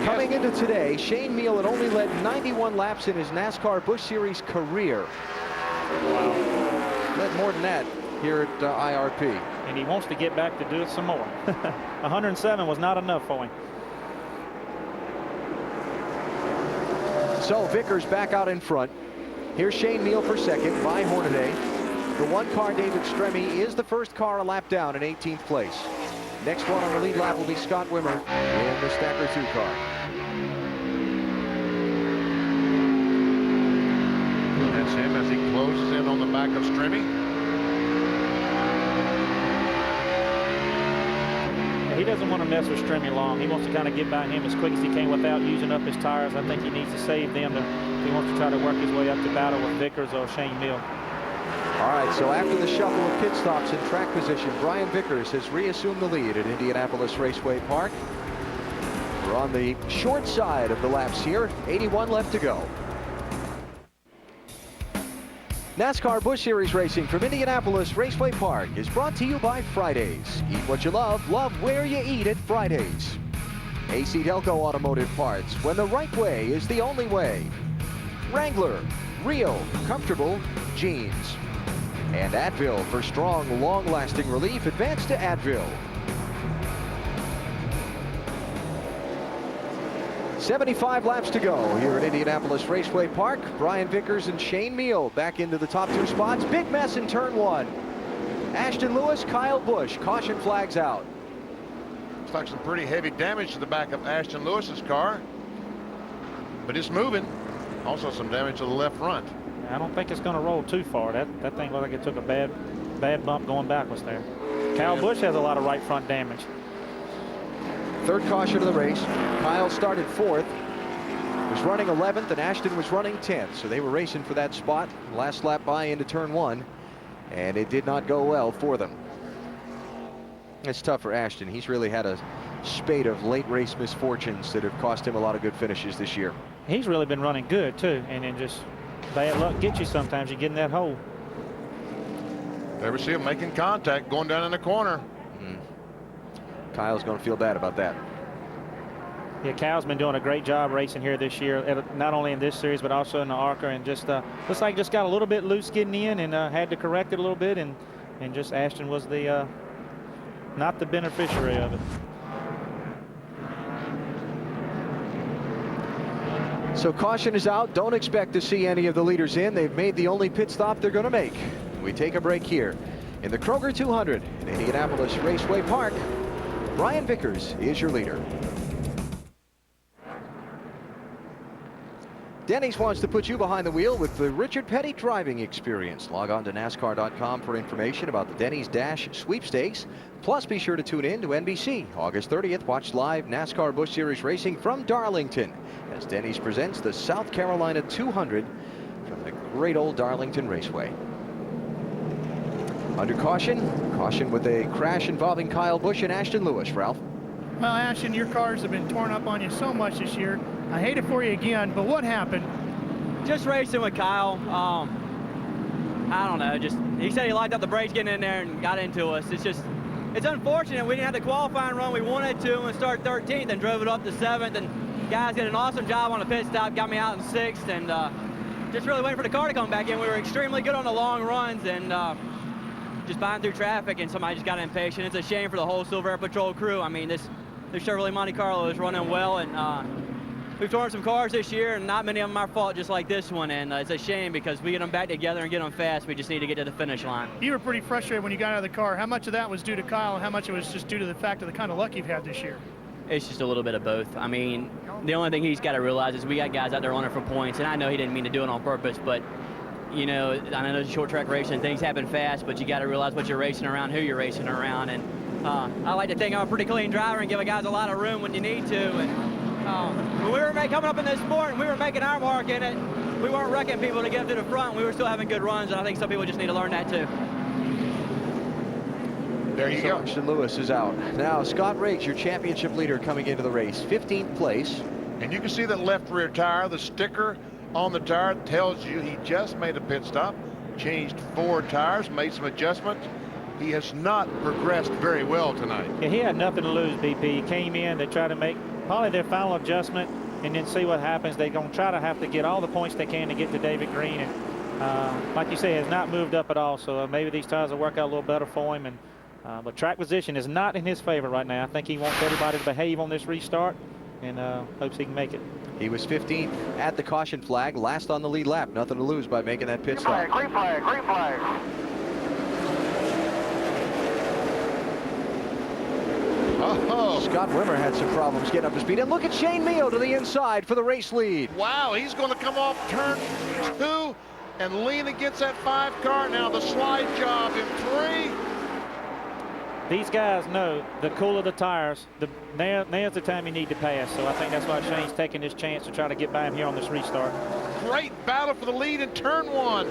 Coming into today, Shane Meal had only led 91 laps in his NASCAR Busch Series career. Wow. Led more than that here at IRP. And he wants to get back to do it some more. 107 was not enough for him. So Vickers back out in front. Here's Shane Meal for 2nd by Hornaday. The 1 car, David Stremme, is the first car a lap down in 18th place. Next one on the lead lap will be Scott Wimmer in the Stacker 2 car. That's him as he closes in on the back of Stremme. He doesn't want to mess with Stremme long. He wants to kind of get by him as quick as he can without using up his tires. I think he needs to save them. He wants to try to work his way up to battle with Vickers or Shane Meal. All right, so after the shuffle of pit stops and track position, Brian Vickers has reassumed the lead at Indianapolis Raceway Park. We're on the short side of the laps here. 81 left to go. NASCAR Busch Series racing from Indianapolis Raceway Park is brought to you by Fridays. Eat what you love where you eat at Fridays. AC Delco Automotive Parts, when the right way is the only way. Wrangler, real, comfortable jeans. And Advil, for strong, long-lasting relief, advance to Advil. 75 laps to go here at Indianapolis Raceway Park. Brian Vickers and Shane Meal back into the top 2 spots. Big mess in turn 1. Ashton Lewis, Kyle Busch, caution flags out. Looks like some pretty heavy damage to the back of Ashton Lewis's car, but it's moving. Also some damage to the left front. I don't think it's going to roll too far. That thing looked like it took a bad bump going backwards there. Kyle Busch has a lot of right front damage. Third caution of the race. Kyle started 4th, was running 11th, and Ashton was running 10th. So they were racing for that spot. Last lap by into turn 1, and it did not go well for them. It's tough for Ashton. He's really had a spate of late race misfortunes that have cost him a lot of good finishes this year. He's really been running good too, and then just bad luck gets you sometimes. You get in that hole. Ever see him making contact going down in the corner? Kyle's going to feel bad about that. Yeah, Kyle's been doing a great job racing here this year, not only in this series but also in the ARCA, and just looks like just got a little bit loose getting in and had to correct it a little bit, and just Ashton was the not the beneficiary of it. So caution is out. Don't expect to see any of the leaders in. They've made the only pit stop they're going to make. We take a break here in the Kroger 200 in Indianapolis Raceway Park. Brian Vickers is your leader. Denny's wants to put you behind the wheel with the Richard Petty driving experience. Log on to NASCAR.com for information about the Denny's Dash sweepstakes. Plus, be sure to tune in to NBC August 30th. Watch live NASCAR Busch Series racing from Darlington as Denny's presents the South Carolina 200 from the great old Darlington Raceway. Under caution with a crash involving Kyle Busch and Ashton Lewis. Ralph? Well, Ashton, your cars have been torn up on you so much this year. I hate it for you again, but what happened? Just racing with Kyle. I don't know. Just he said he locked up the brakes getting in there and got into us. It's unfortunate we didn't have the qualifying run we wanted to and start 13th and drove it up to 7th. And guys did an awesome job on the pit stop, got me out in 6th, and just really waiting for the car to come back in. We were extremely good on the long runs and just buying through traffic, and somebody just got impatient. It's a shame for the whole Silver Air Patrol crew. I mean, this Chevrolet Monte Carlo is running well, and we've torn some cars this year, and not many of them are our fault, just like this one, and it's a shame because we get them back together and get them fast. We just need to get to the finish line. You were pretty frustrated when you got out of the car. How much of that was due to Kyle, and how much it was just due to the fact of the kind of luck you've had this year? It's just a little bit of both. I mean, the only thing he's got to realize is we got guys out there running for points, and I know he didn't mean to do it on purpose, but you know, I know it's short track racing, things happen fast, but you got to realize what you're racing around, who you're racing around, and I like to think I'm a pretty clean driver and give guys a lot of room when you need to. And when we were coming up in this sport and we were making our mark in it, we weren't wrecking people to get to the front. We were still having good runs, and I think some people just need to learn that too. There you go. Ashton Lewis is out. Now, Scott Riggs, your championship leader coming into the race, 15th place. And you can see that left rear tire, the sticker on the tire tells you he just made a pit stop, changed 4 tires, made some adjustments. He has not progressed very well tonight. Yeah, he had nothing to lose, BP. He came in, they tried to make probably their final adjustment and then see what happens. They're going to try to have to get all the points they can to get to David Green. And like you say, has not moved up at all. So maybe these tires will work out a little better for him. And but track position is not in his favor right now. I think he wants everybody to behave on this restart and hopes he can make it. He was 15th at the caution flag, last on the lead lap. Nothing to lose by making that pit stop. Green flag, green flag. Oh, Scott Wimmer had some problems getting up to speed. And look at Shane Meal to the inside for the race lead. wow, he's going to come off turn 2 and lean against that 5 car. Now the slide job in 3. These guys know the cooler the tires, now's the time you need to pass. So I think that's why Shane's taking this chance to try to get by him here on this restart. Great battle for the lead in turn 1.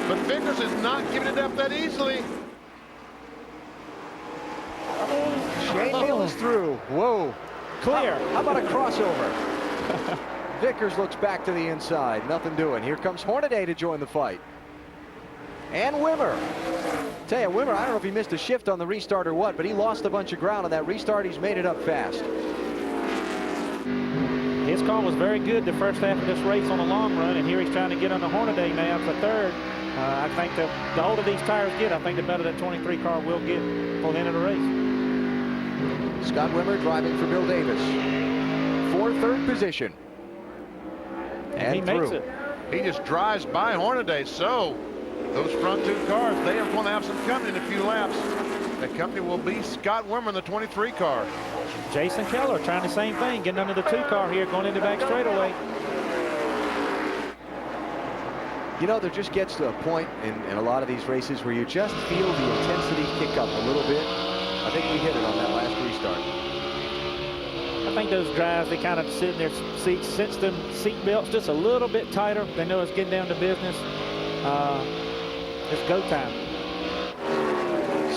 But Vickers is not giving it up that easily. Shane Meal is through. Whoa. Clear. How about a crossover? Vickers looks back to the inside. Nothing doing. Here comes Hornaday to join the fight. And Wimmer. Tell you, Wimmer, I don't know if he missed a shift on the restart or what, but he lost a bunch of ground on that restart. He's made it up fast. His car was very good the first half of this race on the long run, and here he's trying to get on the Hornaday now for third. I think the older these tires get, I think the better that 23 car will get for the end of the race. Scott Wimmer driving for Bill Davis for third position. And he makes it. He just drives by Hornaday. So those front two cars, they are going to have some company in a few laps. That company will be Scott Wimmer in the 23 car. Jason Keller trying the same thing, getting under the 2 car here, going into back straightaway. You know, there just gets to a point in a lot of these races where you just feel the intensity kick up a little bit. I think we hit it on that last restart. I think those drives, they kind of sit in their seats, cinch them seat belts just a little bit tighter. They know it's getting down to business. It's go time.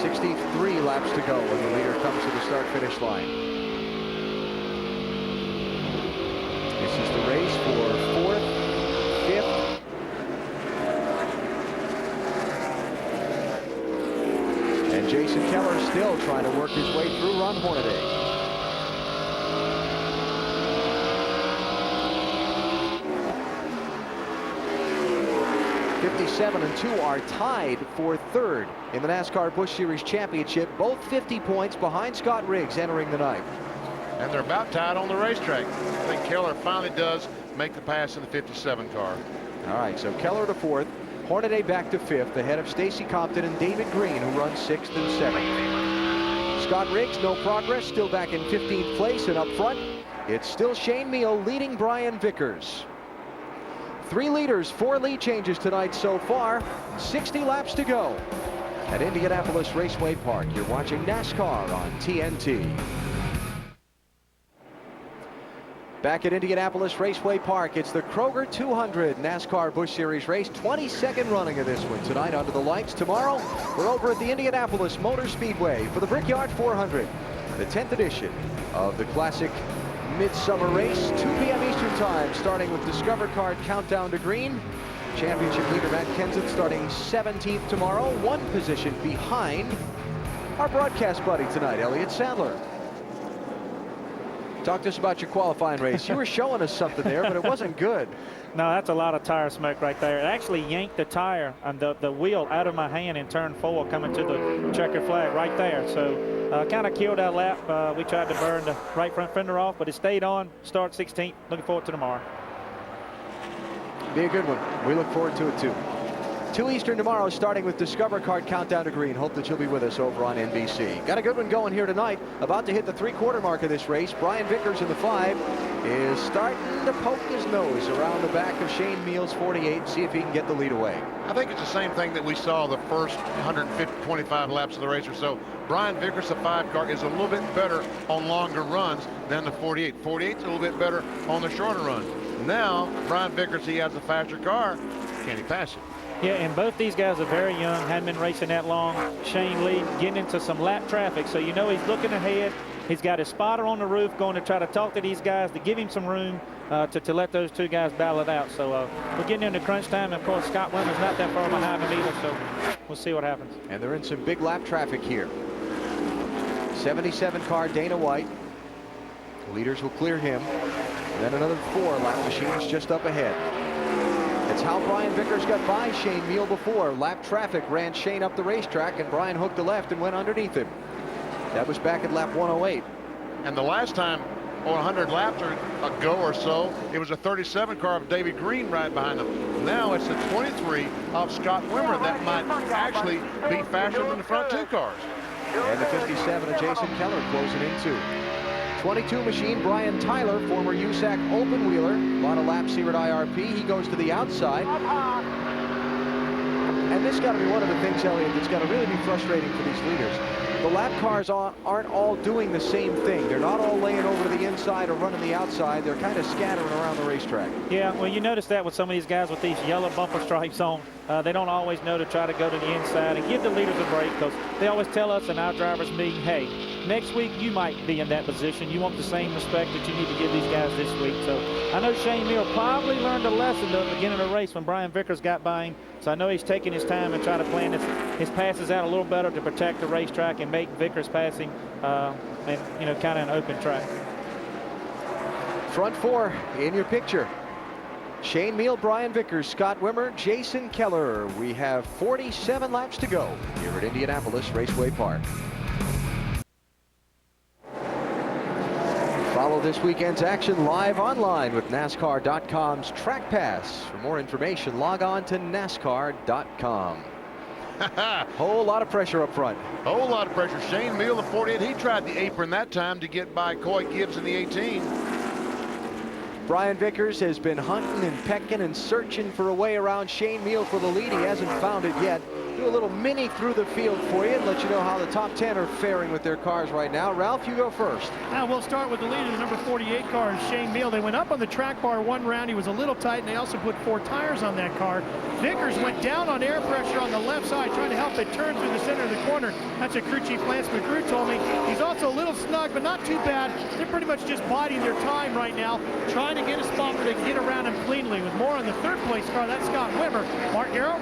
63 laps to go when the leader comes to the start-finish line. This is the race for 4th, 5th, and Jason Keller still trying to work his way through Ron Hornaday. '57 and 2 are tied for third in the NASCAR Busch Series Championship. Both 50 points behind Scott Riggs entering the night. And they're about tied on the racetrack. I think Keller finally does make the pass in the 57 car. All right, so Keller to 4th. Hornaday back to 5th, ahead of Stacy Compton and David Green, who runs 6th and 7th. Scott Riggs, no progress, still back in 15th place, and up front, it's still Shane Meal leading Brian Vickers. 3 leaders, 4 lead changes tonight so far. 60 laps to go at Indianapolis Raceway Park. You're watching NASCAR on TNT. Back at Indianapolis Raceway Park, it's the Kroger 200 NASCAR Busch Series race. 22nd running of this one tonight under the lights. Tomorrow, we're over at the Indianapolis Motor Speedway for the Brickyard 400, the 10th edition of the classic Midsummer Race. 2 p.m. Eastern Time, starting with Discover Card Countdown to Green. Championship leader Matt Kenseth starting 17th tomorrow, 1 position behind our broadcast buddy tonight, Elliott Sadler. Talk to us about your qualifying race. You were showing us something there, but it wasn't good. No, that's a lot of tire smoke right there. It actually yanked the tire and the wheel out of my hand in turn 4 coming to the checker flag right there. So kind of killed that lap. We tried to burn the right front fender off, but it stayed on. Start 16th. Looking forward to tomorrow. Be a good one. We look forward to it too. 2 Eastern tomorrow, starting with Discover Card Countdown to Green. Hope that you'll be with us over on NBC. Got a good one going here tonight. About to hit the 3/4 mark of this race. Brian Vickers in the 5 is starting to poke his nose around the back of Shane Meal's 48. See if he can get the lead away. I think it's the same thing that we saw the first 125 laps of the race or so. Brian Vickers, the 5 car, is a little bit better on longer runs than the 48. 48's a little bit better on the shorter runs. Now, Brian Vickers, he has a faster car. Can he pass it? Yeah, and both these guys are very young, haven't been racing that long. Shane Lee getting into some lap traffic, so you know he's looking ahead. He's got his spotter on the roof going to try to talk to these guys to give him some room to let those 2 guys battle it out. So we're getting into crunch time, and of course Scott Wimmer's not that far behind him either, so we'll see what happens. And they're in some big lap traffic here. 77 car Dana White. Leaders will clear him. And then another 4 lap machines just up ahead. It's how Brian Vickers got by Shane Meal before. Lap traffic ran Shane up the racetrack, and Brian hooked a left and went underneath him. That was back at lap 108. And the last time, 100 laps ago or so, it was a 37 car of David Green right behind him. Now it's a 23 of Scott Wimmer that might actually be faster than the front 2 cars. And the 57 of Jason Keller closing in 2. 22 machine Brian Tyler, former USAC open wheeler, a lot of laps here at IRP. He goes to the outside. And this got to be one of the things, Elliott, that's got to really be frustrating for these leaders. the lap cars aren't all doing the same thing. They're not all laying over to the inside or running the outside. They're kind of scattering around the racetrack. Yeah, well, you notice that with some of these guys with these yellow bumper stripes on. They don't always know to try to go to the inside and give the leaders a break, because they always tell us in our drivers meeting, hey, next week you might be in that position. You want the same respect that you need to give these guys this week. So I know Shane Neal probably learned a lesson at the beginning of the race when Brian Vickers got by him. So I know he's taking his time and trying to plan his passes out a little better to protect the racetrack and make Vickers passing and, you know, kind of an open track. Front four in your picture. Shane Neal, Brian Vickers, Scott Wimmer, Jason Keller. We have 47 laps to go here at Indianapolis Raceway Park. Follow this weekend's action live online with NASCAR.com's Track Pass. For more information, log on to NASCAR.com. Whole lot of pressure up front. Whole lot of pressure. Shane Neal, the 48, he tried the apron that time to get by Coy Gibbs in the 18. Brian Vickers has been hunting and pecking and searching for a way around Shane Neal for the lead. He hasn't found it yet. Do a little mini through the field for you and let you know how the top 10 are faring with their cars right now. Ralph, you go first. Now we'll start with the leader, the number 48 car, Shane Neal. They went up on the track bar one round. He was a little tight, and they also put 4 tires on that car. Vickers went down on air pressure on the left side, trying to help it turn through the center of the corner. That's what crew chief Lance McGrew told me. He's also a little snug, but not too bad. They're pretty much just biding their time right now, trying to get a spot where they can get around him cleanly. With more on the third place car, that's Scott Wimmer. Mark Garrow?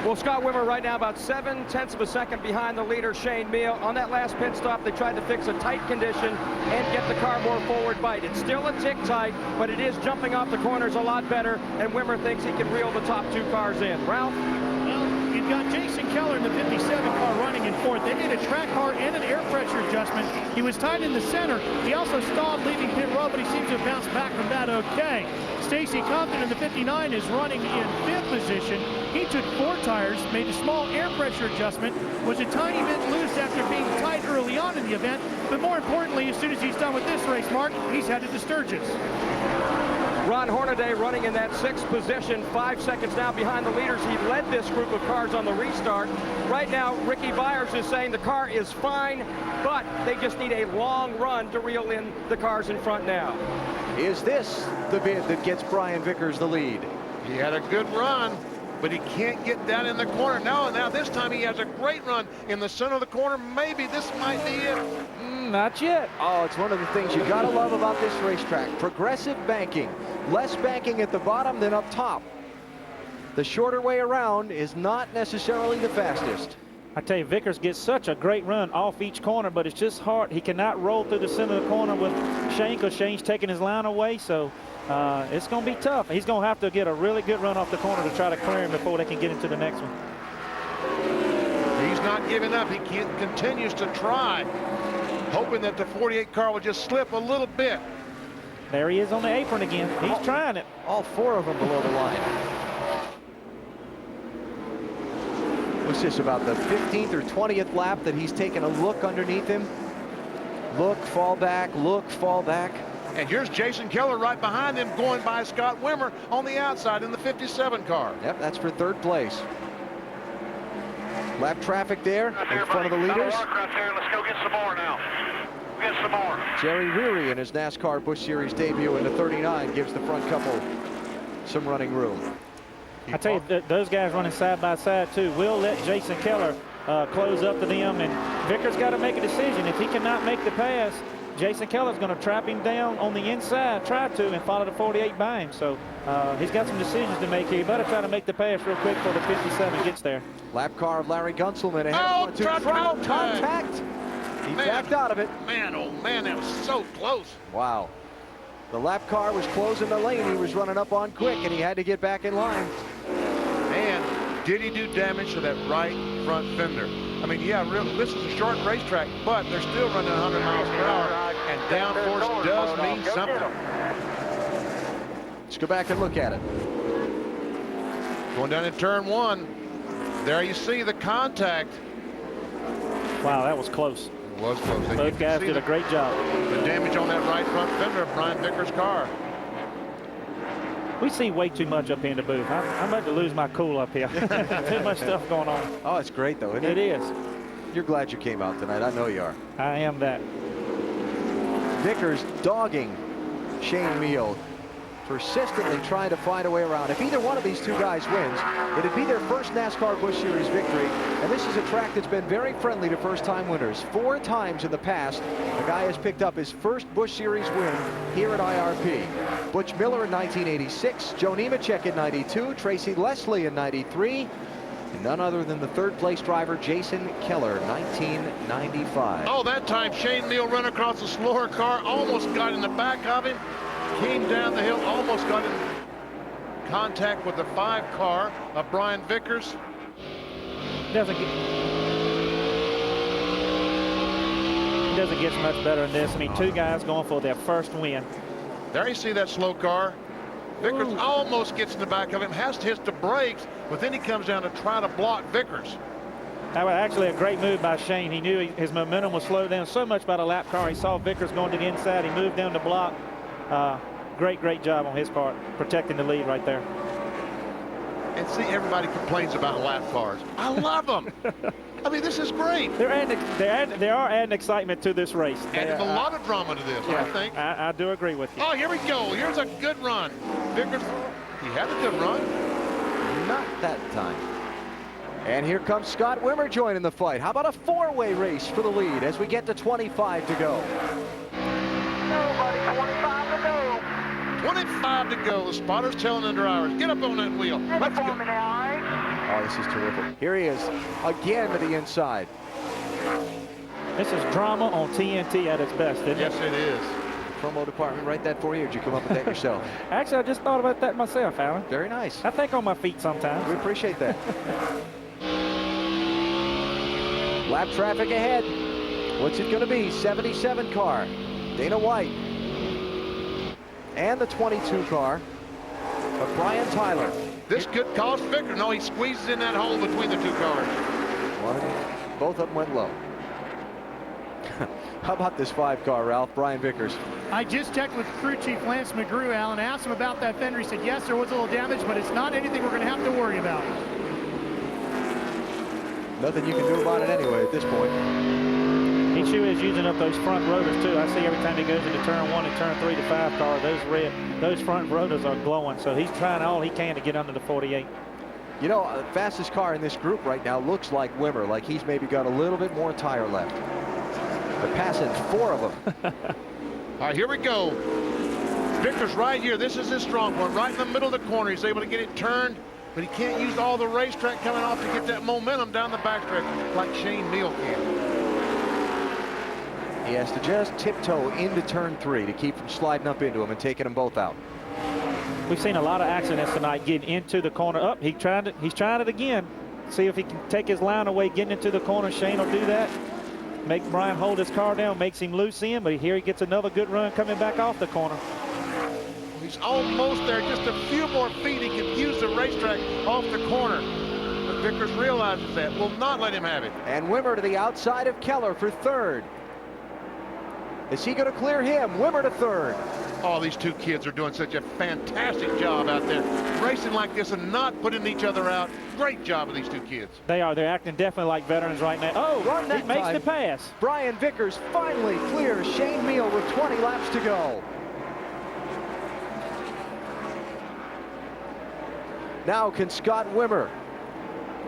Well, Scott Wimmer right now about 7/10 of a second behind the leader, Shane Neal. On that last pit stop, they tried to fix a tight condition and get the car more forward bite. It's still a tick tight, but it is jumping off the corners a lot better, and Wimmer thinks he can reel the top 2 cars in. Ralph? Well, you've got Jason Keller in the 57 car running in fourth. They made a track car and an air pressure adjustment. He was tight in the center. He also stalled leaving pit road, but he seems to have bounced back from that okay. Stacy Compton in the 59 is running in 5th position. He took 4 tires, made a small air pressure adjustment, was a tiny bit loose after being tight early on in the event, but more importantly, as soon as he's done with this race, Mark, he's headed to Sturgis. Ron Hornaday running in that 6th position, 5 seconds now behind the leaders. He led this group of cars on the restart. Right now, Ricky Byers is saying the car is fine, but they just need a long run to reel in the cars in front now. Is this the bid that gets Brian Vickers the lead? He had a good run, but he can't get down in the corner. Now this time he has a great run in the center of the corner. Maybe this might be it. Not yet. Oh, it's one of the things you gotta love about this racetrack. Progressive banking. Less banking at the bottom than up top. The shorter way around is not necessarily the fastest. I tell you, Vickers gets such a great run off each corner, but it's just hard. He cannot roll through the center of the corner with Shane, because Shane's taking his line away, so it's going to be tough. He's going to have to get a really good run off the corner to try to clear him before they can get into the next one. He's not giving up. He continues to try, hoping that the 48 car will just slip a little bit. There he is on the apron again. He's trying it. All 4 of them below the line. What's this, about the 15th or 20th lap that he's taken a look underneath him? Look, fall back, look, fall back. And here's Jason Keller right behind him, going by Scott Wimmer on the outside in the 57 car. Yep, that's for 3rd place. Lap traffic there in front of the leaders. Let's go get some more now. Get some more. Jerry Reary in his NASCAR Busch Series debut in the 39 gives the front couple some running room. I tell you, those guys running side by side too. We'll let Jason Keller close up to them, and Vickers got to make a decision. If he cannot make the pass, Jason Keller's going to trap him down on the inside, try to, and follow the 48 by him. So he's got some decisions to make here. He better try to make the pass real quick before the 57 gets there. Lap car of Larry Gunselman ahead of front contact. He backed out of it. Man, oh man, that was so close. Wow. The lap car was closing the lane. He was running up on quick, and he had to get back in line. Man, did he do damage to that right front fender? I mean, yeah, really, this is a short racetrack, but they're still running 100 miles per hour, and downforce does mean something. Let's go back and look at it. Going down in turn 1. There you see the contact. Wow, that was close. It was close. Both guys did a great job. The damage on that right front fender of Brian Vickers' car. We see way too much up here in the booth. I'm about to lose my cool up here. Too much stuff going on. Oh, it's great, though, isn't it? It is. You're glad you came out tonight. I know you are. I am that. Vickers dogging Shane Meal, persistently trying to find a way around. If either one of these two guys wins, it'd be their first NASCAR Busch Series victory. And this is a track that's been very friendly to first-time winners. 4 times in the past, the guy has picked up his first Busch Series win here at IRP. Butch Miller in 1986, Joe Nemechek in 92, Tracy Leslie in 93, and none other than the third-place driver, Jason Keller, 1995. Oh, that time Shane Meal ran across the slower car, almost got in the back of him, came down the hill, almost got in contact with the 5 car of Brian Vickers. Doesn't get much better than this. I mean, 2 guys going for their first win. There you see that slow car. Vickers almost gets in the back of him, has to hit the brakes, but then he comes down to try to block Vickers. That was actually a great move by Shane. He knew his momentum was slowed down so much by the lap car. He saw Vickers going to the inside. He moved down the block. Great job on his part, protecting the lead right there. And see, everybody complains about lap cars. I love them. I mean, this is great. They are adding excitement to this race. Adding a lot of drama to this, yeah, I think. I do agree with you. Oh, here we go. Here's a good run. Vickers, he had a good run. Not that time. And here comes Scott Wimmer joining the fight. How about a 4-way race for the lead as we get to 25 to go? Nobody, 25 to go. 25 to go. The spotter's telling under hours. Get up on that wheel. Let's go. Oh, this is terrific. Here he is again to the inside. This is drama on TNT at its best, isn't it? Yes, it is. Promo department write that for you, or did you come up with that yourself? Actually, I just thought about that myself, Alan. Very nice. I think on my feet sometimes. We appreciate that. Lap traffic ahead. What's it going to be? 77 car. Dana White. And the 22 car of Brian Tyler. This could cost Vickers. No, he squeezes in that hole between the 2 cars. Both of them went low. How about this 5 car, Ralph? Brian Vickers. I just checked with crew chief Lance McGrew, Alan. Asked him about that fender. He said, yes, there was a little damage, but it's not anything we're going to have to worry about. Nothing you can do about it anyway at this point. He sure is using up those front rotors too. I see every time he goes into turn 1 and turn 3 to 5 car, those front rotors are glowing. So he's trying all he can to get under the 48. You know, the fastest car in this group right now looks like Wimmer, like he's maybe got a little bit more tire left. They're passing 4 of them. All right, here we go. Vickers right here. This is his strong point. Right in the middle of the corner. He's able to get it turned, but he can't use all the racetrack coming off to get that momentum down the backstretch like Shane Meal can. He has to just tiptoe into turn 3 to keep from sliding up into him and taking them both out. We've seen a lot of accidents tonight getting into the corner. Up, he's trying it again. See if he can take his line away, getting into the corner. Shane will do that. Make Brian hold his car down, makes him loose in, but here he gets another good run coming back off the corner. He's almost there, just a few more feet. He can use the racetrack off the corner. But Vickers realizes that, will not let him have it. And Wimmer to the outside of Keller for 3rd. Is he going to clear him? Wimmer to 3rd. Oh, these 2 kids are doing such a fantastic job out there. Racing like this and not putting each other out. Great job of these 2 kids. They are. They're acting definitely like veterans right now. Oh, run that he makes time. the pass. Brian Vickers finally clears Shane Meal with 20 laps to go. Now can Scott Wimmer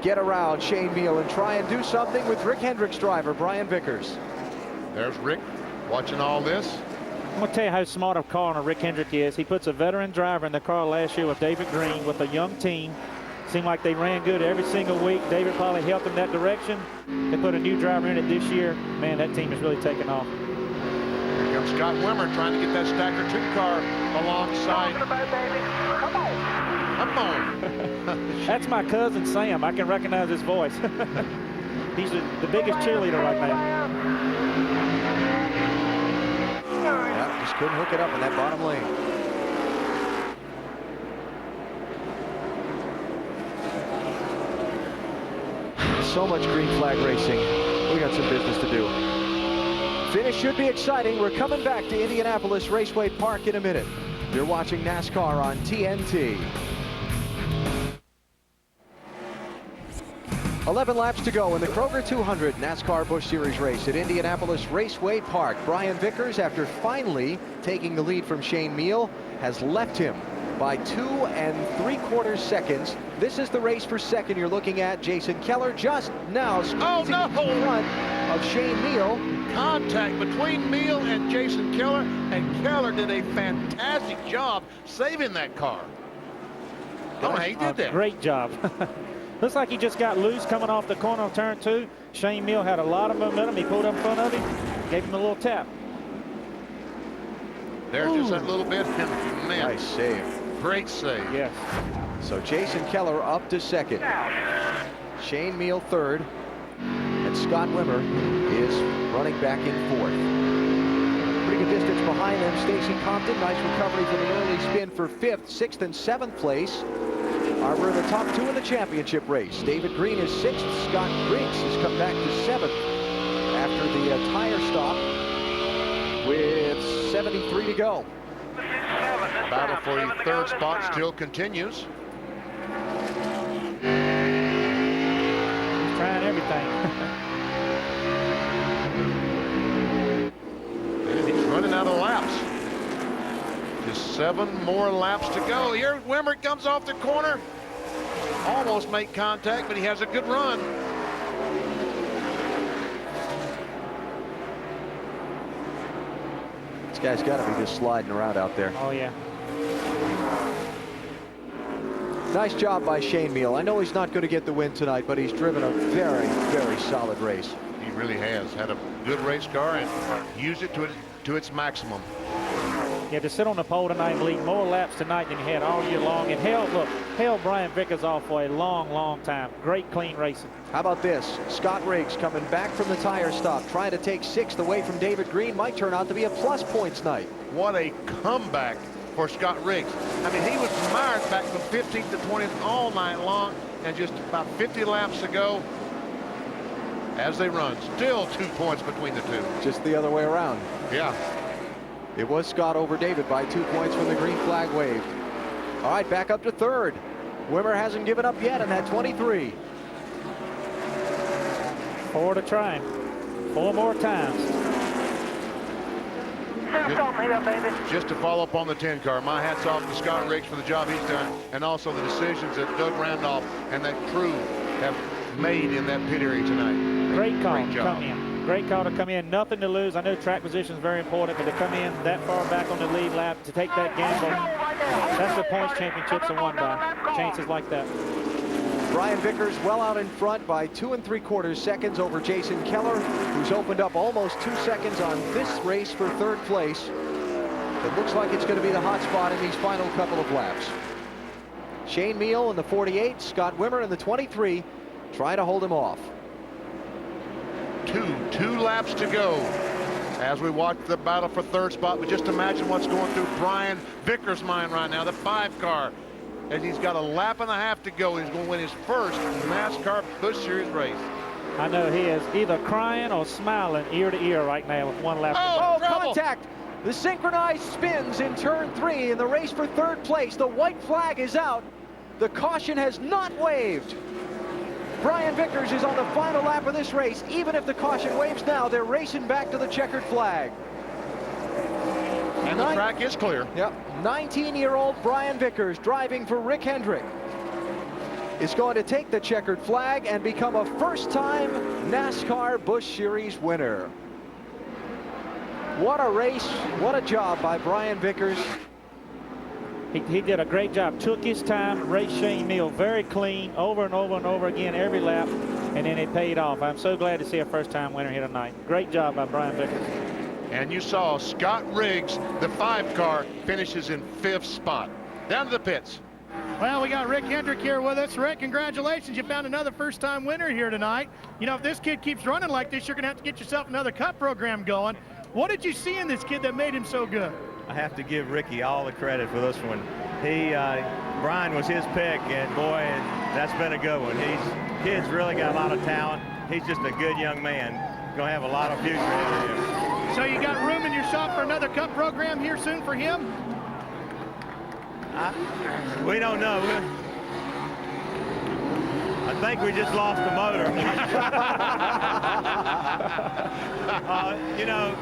get around Shane Meal and try and do something with Rick Hendrick's driver, Brian Vickers? There's Rick watching all this. I'm going to tell you how smart a car on a Rick Hendrick is. He puts a veteran driver in the car last year with David Green with a young team. Seemed like they ran good every single week. David probably helped them that direction. They put a new driver in it this year. Man, that team is really taking off. Here comes Scott Wimmer trying to get that Stacker 2 car alongside. Come on. Come on. That's my cousin Sam. I can recognize his voice. He's the biggest cheerleader right now. Yep, just couldn't hook it up in that bottom lane. So much green flag racing. We got some business to do. Finish should be exciting. We're coming back to Indianapolis Raceway Park in a minute. You're watching NASCAR on TNT. 11 laps to go in the Kroger 200 NASCAR Busch Series race at Indianapolis Raceway Park. Brian Vickers, after finally taking the lead from Shane Meal, has left him by 2 3/4 seconds. This is the race for second you're looking at. Jason Keller just now squeezing in front of Shane Meal. Contact between Meal and Jason Keller, and Keller did a fantastic job saving that car. Oh, he did that. Great job. Looks like he just got loose coming off the corner of turn 2. Shane Meal had a lot of momentum. He pulled up in front of him, gave him a little tap. There's just that little bit. Man, nice save. Great save. Yes. So Jason Keller up to second. Shane Meal third. And Scott Wimmer is running back in fourth. Pretty good distance behind them. Stacy Compton, nice recovery from an early spin for 5th, 6th, and 7th place. We're in the top 2 in the championship race. David Green is 6th. Scott Briggs has come back to 7th after the tire stop with 73 to go. Battle for the third spot still continues. He's trying everything. And he's running out of laps. Just 7 more laps to go. Here Wimmer comes off the corner. Almost make contact, but he has a good run. This guy's got to be just sliding around out there. Oh, yeah. Nice job by Shane Meal. I know he's not going to get the win tonight, but he's driven a very, very solid race. He really has. Had a good race car and used it to its maximum. Yeah, to sit on the pole tonight and lead more laps tonight than he had all year long. And held Brian Vickers off for a long, long time. Great, clean racing. How about this? Scott Riggs coming back from the tire stop, trying to take 6th away from David Green. Might turn out to be a plus points night. What a comeback for Scott Riggs. I mean, he was mired back from 15th to 20th all night long, and just about 50 laps to go as they run. Still 2 points between the two. Just the other way around. Yeah. It was Scott over David by 2 points when the green flag waved. All right, back up to third. Wimmer hasn't given up yet in that 23. 4 to try. 4 more times. Just to follow up on the 10 car, my hat's off to Scott Riggs for the job he's done, and also the decisions that Doug Randolph and that crew have made in that pit area tonight. Great call Great to job. come in. Great call to come in. Nothing to lose. I know track position is very important, but to come in that far back on the lead lap, to take that gamble, that's the points championships are won by. Chances like that. Brian Vickers well out in front by 2 3/4 seconds over Jason Keller, who's opened up almost 2 seconds on this race for third place. It looks like it's going to be the hot spot in these final couple of laps. Shane Meal in the 48, Scott Wimmer in the 23, trying to hold him off. Two laps to go as we watch the battle for third spot. But just imagine what's going through Brian Vickers' mind right now, the 5 car. As he's got a lap and a half to go, he's going to win his first NASCAR Busch Series race. I know he is either crying or smiling ear to ear right now with 1 lap to go. Oh, contact! The synchronized spins in turn 3 in the race for third place. The white flag is out. The caution has not waved. Brian Vickers is on the final lap of this race. Even if the caution waves now, they're racing back to the checkered flag. And the track is clear. Yep. 19-year-old Brian Vickers driving for Rick Hendrick is going to take the checkered flag and become a first-time NASCAR Busch Series winner. What a race. What a job by Brian Vickers. He did a great job. Took his time, raced Shane Meal very clean over and over and over again every lap, and then it paid off. I'm so glad to see a first-time winner here tonight. Great job by Brian Vickers. And you saw Scott Riggs, the 5 car, finishes in 5th spot. Down to the pits. Well, we got Rick Hendrick here with us. Rick, congratulations. You found another first-time winner here tonight. You know, if this kid keeps running like this, you're going to have to get yourself another cup program going. What did you see in this kid that made him so good? I have to give Ricky all the credit for this one. Brian was his pick, and boy, that's been a good one. Kid's really got a lot of talent. He's just a good young man. Going to have a lot of future in him. So you got room in your shop for another cup program here soon for him? We don't know. I think we just lost the motor. You know,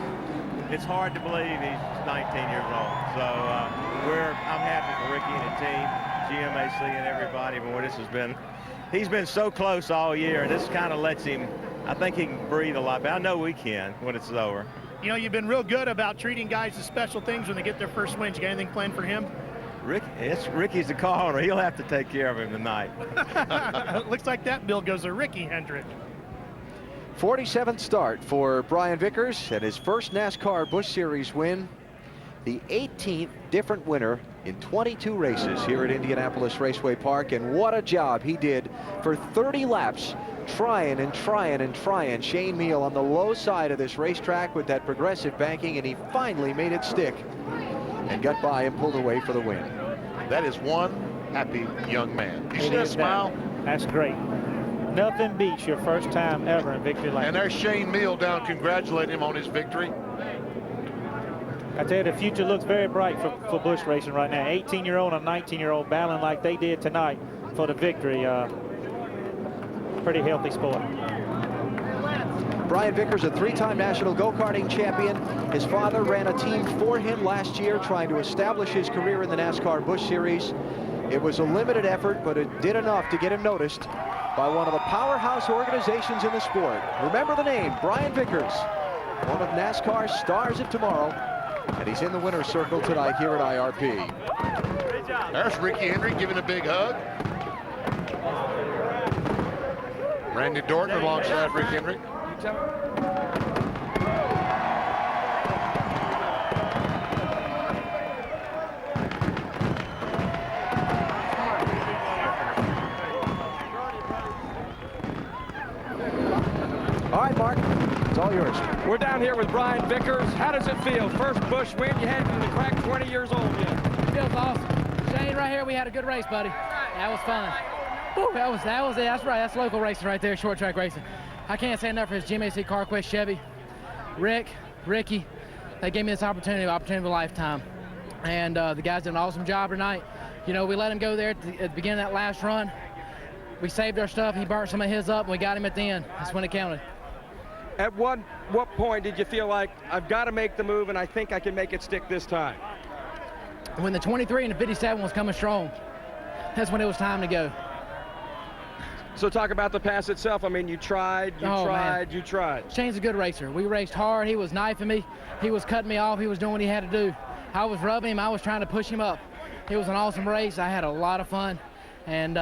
it's hard to believe he's 19 years old. So I'm happy for Ricky and the team, GMAC and everybody. But this has been, he's been so close all year, and this kind of lets him, I think he can breathe a lot better. I know we can when it's over. You know, you've been real good about treating guys to special things when they get their first wins. You got anything planned for him? Ricky's the car owner. He'll have to take care of him tonight. Looks like that bill goes to Ricky Hendrick. 47th start for Brian Vickers and his first NASCAR Busch Series win. The 18th different winner in 22 races here at Indianapolis Raceway Park. And what a job he did for 30 laps, trying and trying and trying. Shane Meal on the low side of this racetrack with that progressive banking, and he finally made it stick and got by and pulled away for the win. That is one happy young man. You see that smile? That's great. Nothing beats your first time ever in victory lane. And there's Shane Meal down congratulating him on his victory. I tell you, the future looks very bright for Busch Racing right now. 18-year-old and 19-year-old battling like they did tonight for the victory. Pretty healthy sport. Brian Vickers, a three-time national go-karting champion. His father ran a team for him last year, trying to establish his career in the NASCAR Busch Series. It was a limited effort, but it did enough to get him noticed by one of the powerhouse organizations in the sport. Remember the name, Brian Vickers, one of NASCAR's stars of tomorrow, and he's in the winner's circle tonight here at IRP. There's Ricky Hendrick giving a big hug. Randy Dorton alongside Rick Hendrick. All right, Mark, it's all yours. We're down here with Brian Vickers. How does it feel? First Busch win you had from the crack, 20 years old yet. It feels awesome. Shane, right here, we had a good race, buddy. That was fun. Woo, that was it. That's right. That's local racing right there, short track racing. I can't say enough for his GMAC CarQuest Chevy. Ricky, they gave me this opportunity of a lifetime. And the guys did an awesome job tonight. You know, we let him go there at the beginning of that last run. We saved our stuff. He burnt some of his up, and we got him at the end. That's when it counted. At what point did you feel like, I've got to make the move, and I think I can make it stick this time? When the 23 and the 57 was coming strong, that's when it was time to go. So talk about the pass itself. I mean, you tried. Shane's a good racer. We raced hard. He was knifing me. He was cutting me off. He was doing what he had to do. I was rubbing him. I was trying to push him up. It was an awesome race. I had a lot of fun. And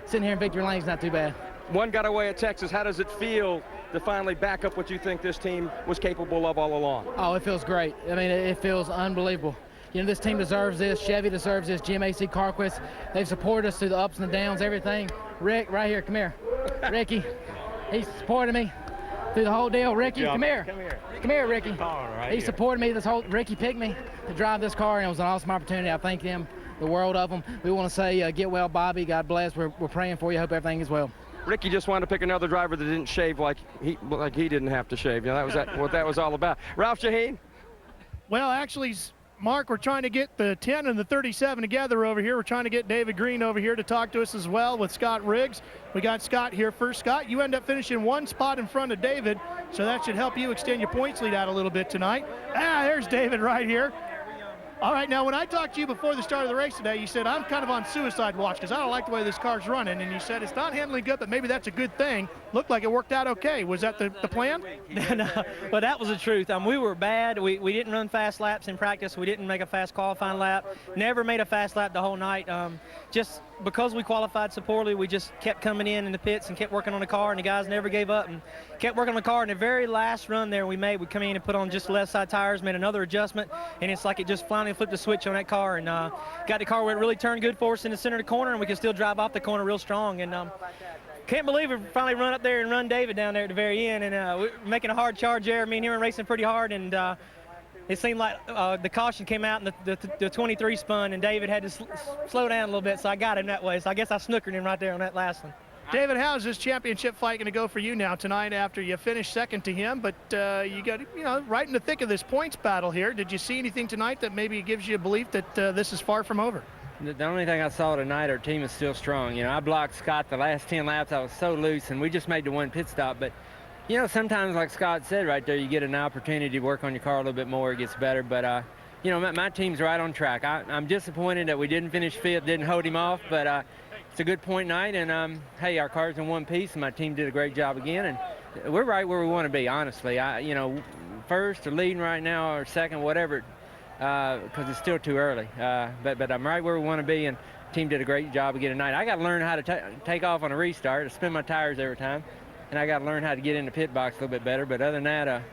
sitting here in victory lane is not too bad. One got away at Texas. How does it feel to finally back up what you think this team was capable of all along? Oh, it feels great. I mean, it feels unbelievable. You know, this team deserves this. Chevy deserves this. GMAC CarQuest, they've supported us through the ups and the downs, everything. Rick, right here, come here. Ricky, he supported me through the whole deal. Ricky, come here. Come here, Ricky. He supported me this whole, Ricky picked me to drive this car, and it was an awesome opportunity. I thank him, the world of them. We want to say, get well, Bobby. God bless. We're praying for you. Hope everything is well. Ricky just wanted to pick another driver that didn't shave like he didn't have to shave. You know, what that was all about. Ralph Shaheen? Well, actually, Mark, we're trying to get the 10 and the 37 together over here. We're trying to get David Green over here to talk to us as well with Scott Riggs. We got Scott here first. Scott, you end up finishing one spot in front of David, so that should help you extend your points lead out a little bit tonight. There's David right here. All right, now when I talked to you before the start of the race today, you said, I'm kind of on suicide watch because I don't like the way this car's running. And you said it's not handling good, but maybe that's a good thing. Looked like it worked out okay. Was that the plan? No, but that was the truth. We were bad. We didn't run fast laps in practice. We didn't make a fast qualifying lap. Never made a fast lap the whole night. Just because we qualified so poorly, we just kept coming in the pits and kept working on the car, and the guys never gave up and kept working on the car. And the very last run there we come in and put on just left side tires, made another adjustment, and it's like it just finally flipped the switch on that car and got the car where it really turned good for us in the center of the corner, and we could still drive off the corner real strong. And can't believe we finally run up there and run David down there at the very end, and we're making a hard charge there. Me and him were racing pretty hard, and it seemed like the caution came out and the 23 spun, and David had to slow down a little bit, so I got him that way. So I guess I snookered him right there on that last one. David, how's this championship fight going to go for you now tonight after you finished second to him, but you got, right in the thick of this points battle here. Did you see anything tonight that maybe gives you a belief that this is far from over? The only thing I saw tonight, our team is still strong. You know, I blocked Scott the last 10 laps. I was so loose, and we just made the one pit stop. But, you know, sometimes, like Scott said right there, you get an opportunity to work on your car a little bit more. It gets better. But, you know, my team's right on track. I'm disappointed that we didn't finish fifth, didn't hold him off. But it's a good point night. And, hey, our car's in one piece, and my team did a great job again. And we're right where we want to be, honestly. You know, first or leading right now or second, whatever, because it's still too early. But I'm right where we want to be, and the team did a great job again tonight. I got to learn how to take off on a restart, to spin my tires every time, and I got to learn how to get in the pit box a little bit better. But other than that,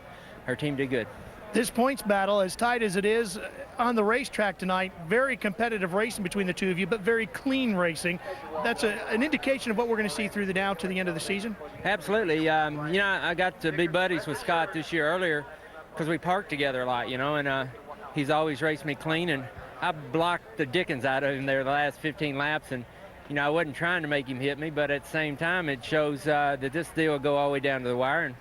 our team did good. This points battle, as tight as it is on the racetrack tonight, very competitive racing between the two of you, but very clean racing. That's an indication of what we're going to see through now to the end of the season? Absolutely. You know, I got to be buddies with Scott this year earlier because we parked together a lot, you know, and he's always raced me clean, and I blocked the dickens out of him there the last 15 laps, and, you know, I wasn't trying to make him hit me, but at the same time, it shows that this deal will go all the way down to the wire.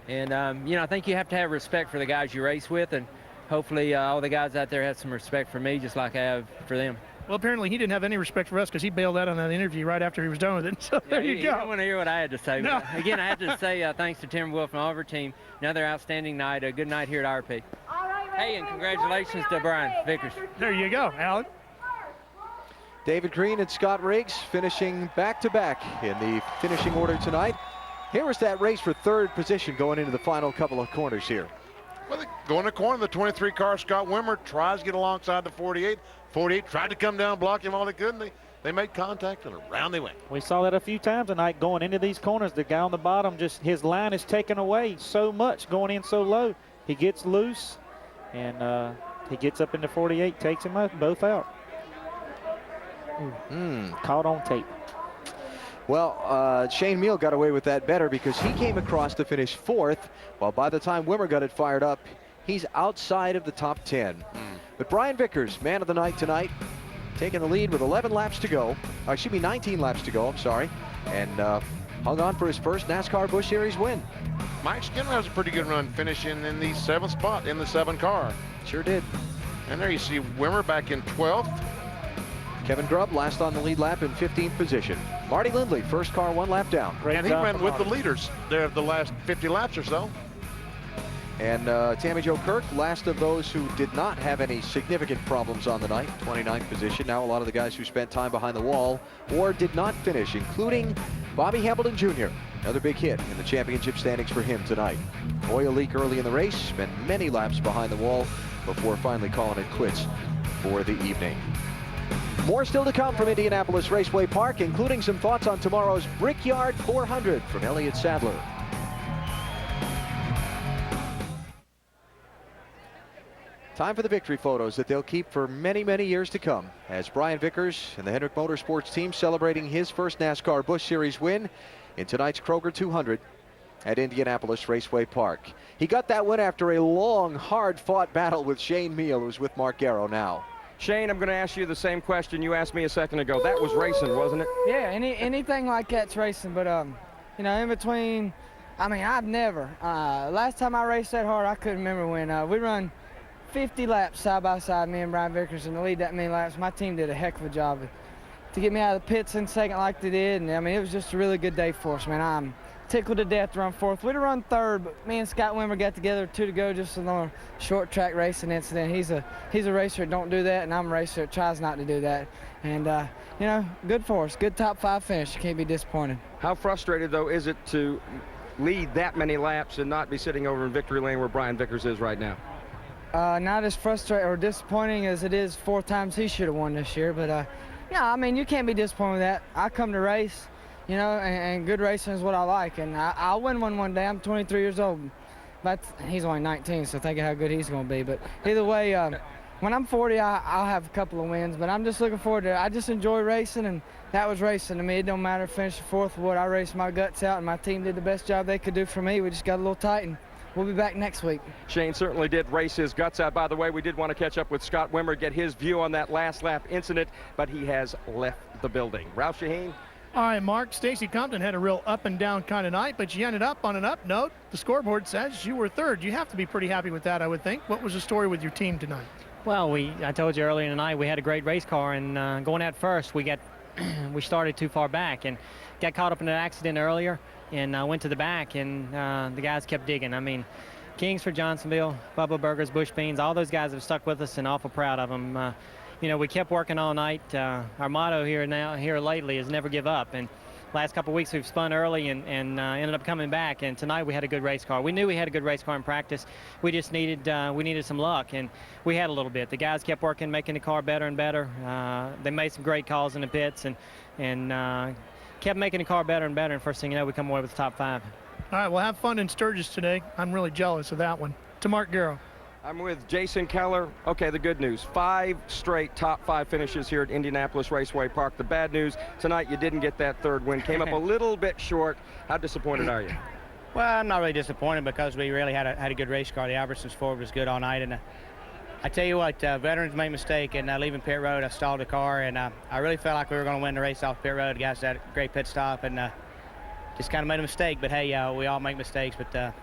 And you know, I think you have to have respect for the guys you race with, and hopefully all the guys out there have some respect for me just like I have for them. Well, apparently he didn't have any respect for us because he bailed out on that interview right after he was done with it. So there you go. He didn't want to hear what I had to say. No. But again, I have to say thanks to Tim Wolf and all of our team. Another outstanding night, a good night here at RP. Hey, and congratulations to Brian Vickers. There you go, Alan. David Green and Scott Riggs finishing back-to-back in the finishing order tonight. Here was that race for third position going into the final couple of corners here. Well, they go in the corner. The 23 car, Scott Wimmer, tries to get alongside the 48. 48 tried to come down, block him all they could, and they made contact, and around they went. We saw that a few times tonight going into these corners. The guy on the bottom, just his line is taken away so much, going in so low. He gets loose, and he gets up into 48, takes him up, both out. Caught on tape. Well, Shane Meal got away with that better because he came across to finish fourth, while by the time Wimmer got it fired up, he's outside of the top 10. But Brian Vickers, man of the night tonight, taking the lead with 11 laps to go. Excuse me, 19 laps to go, I'm sorry. And hung on for his first NASCAR Busch Series win. Mike Skinner has a pretty good run, finishing in the 7th spot in the 7 car. Sure did. And there you see Wimmer back in 12th. Kevin Grubb last on the lead lap in 15th position. Marty Lindley, first car, 1 lap down. And he ran with the leaders there the last 50 laps or so. And Tammy Jo Kirk, last of those who did not have any significant problems on the night, 29th position. Now a lot of the guys who spent time behind the wall or did not finish, including Bobby Hamilton Jr. Another big hit in the championship standings for him tonight. Oil leak early in the race, spent many laps behind the wall before finally calling it quits for the evening. More still to come from Indianapolis Raceway Park, including some thoughts on tomorrow's Brickyard 400 from Elliott Sadler. Time for the victory photos that they'll keep for many, many years to come, as Brian Vickers and the Hendrick Motorsports team celebrating his first NASCAR Busch Series win in tonight's Kroger 200 at Indianapolis Raceway Park. He got that win after a long, hard-fought battle with Shane Meal, who's with Mark Garrow now. Shane, I'm going to ask you the same question you asked me a second ago. That was racing, wasn't it? Yeah, anything like that's racing. But, you know, in between, I mean, I've never. Last time I raced that hard, I couldn't remember when. We run 50 laps side by side, me and Brian Vickers, and to lead that many laps, my team did a heck of a job to get me out of the pits in second like they did. And, I mean, it was just a really good day for us, man. I'm tickled to death to run fourth. We'd have run third, but me and Scott Wimmer got together 2 to go just on a short track racing incident. He's a racer that don't do that, and I'm a racer that tries not to do that. And, you know, good for us. Good top 5 finish. You can't be disappointed. How frustrated, though, is it to lead that many laps and not be sitting over in victory lane where Brian Vickers is right now? Not as frustrating or disappointing as it is 4 times he should have won this year. But, yeah, I mean, you can't be disappointed with that. I come to race. You know, and good racing is what I like, and I'll win one day. I'm 23 years old, but he's only 19, so think of how good he's going to be. But either way, when I'm 40, I'll have a couple of wins, but I'm just looking forward to it. I just enjoy racing, and that was racing to me. It don't matter if I finish fourth or what. I raced my guts out, and my team did the best job they could do for me. We just got a little tight, and we'll be back next week. Shane certainly did race his guts out. By the way, we did want to catch up with Scott Wimmer, get his view on that last lap incident, but he has left the building. Ralph Shaheen. All right, Mark, Stacy Compton had a real up and down kind of night, but you ended up on an up note. The scoreboard says you were third. You have to be pretty happy with that, I would think. What was the story with your team tonight? Well, I told you earlier tonight we had a great race car, and going at first we started too far back and got caught up in an accident earlier, and went to the back, and the guys kept digging. I mean, Kingsford, Johnsonville, Bubba Burgers, Bush Beans, all those guys have stuck with us, and awful proud of them. You know, we kept working all night. Our motto here lately is never give up, and last couple of weeks we've spun early and ended up coming back, and tonight we had a good race car. We knew we had a good race car in practice. We just needed some luck, and we had a little bit. The guys kept working, making the car better and better. They made some great calls in the pits and kept making the car better and better, and first thing you know, we come away with the top 5. All right, well, have fun in Sturgis today. I'm really jealous of that one. To Mark Garrow. I'm with Jason Keller. Okay, the good news, 5 straight top 5 finishes here at Indianapolis Raceway Park. The bad news, tonight you didn't get that 3rd win. Came up a little bit short. How disappointed are you? Well, I'm not really disappointed because we really had a good race car. The Albertsons Ford was good all night. And I tell you what, veterans made a mistake in leaving pit road. I stalled the car, and I really felt like we were going to win the race off pit road. The guys had a great pit stop, and just kind of made a mistake. But, hey, we all make mistakes. But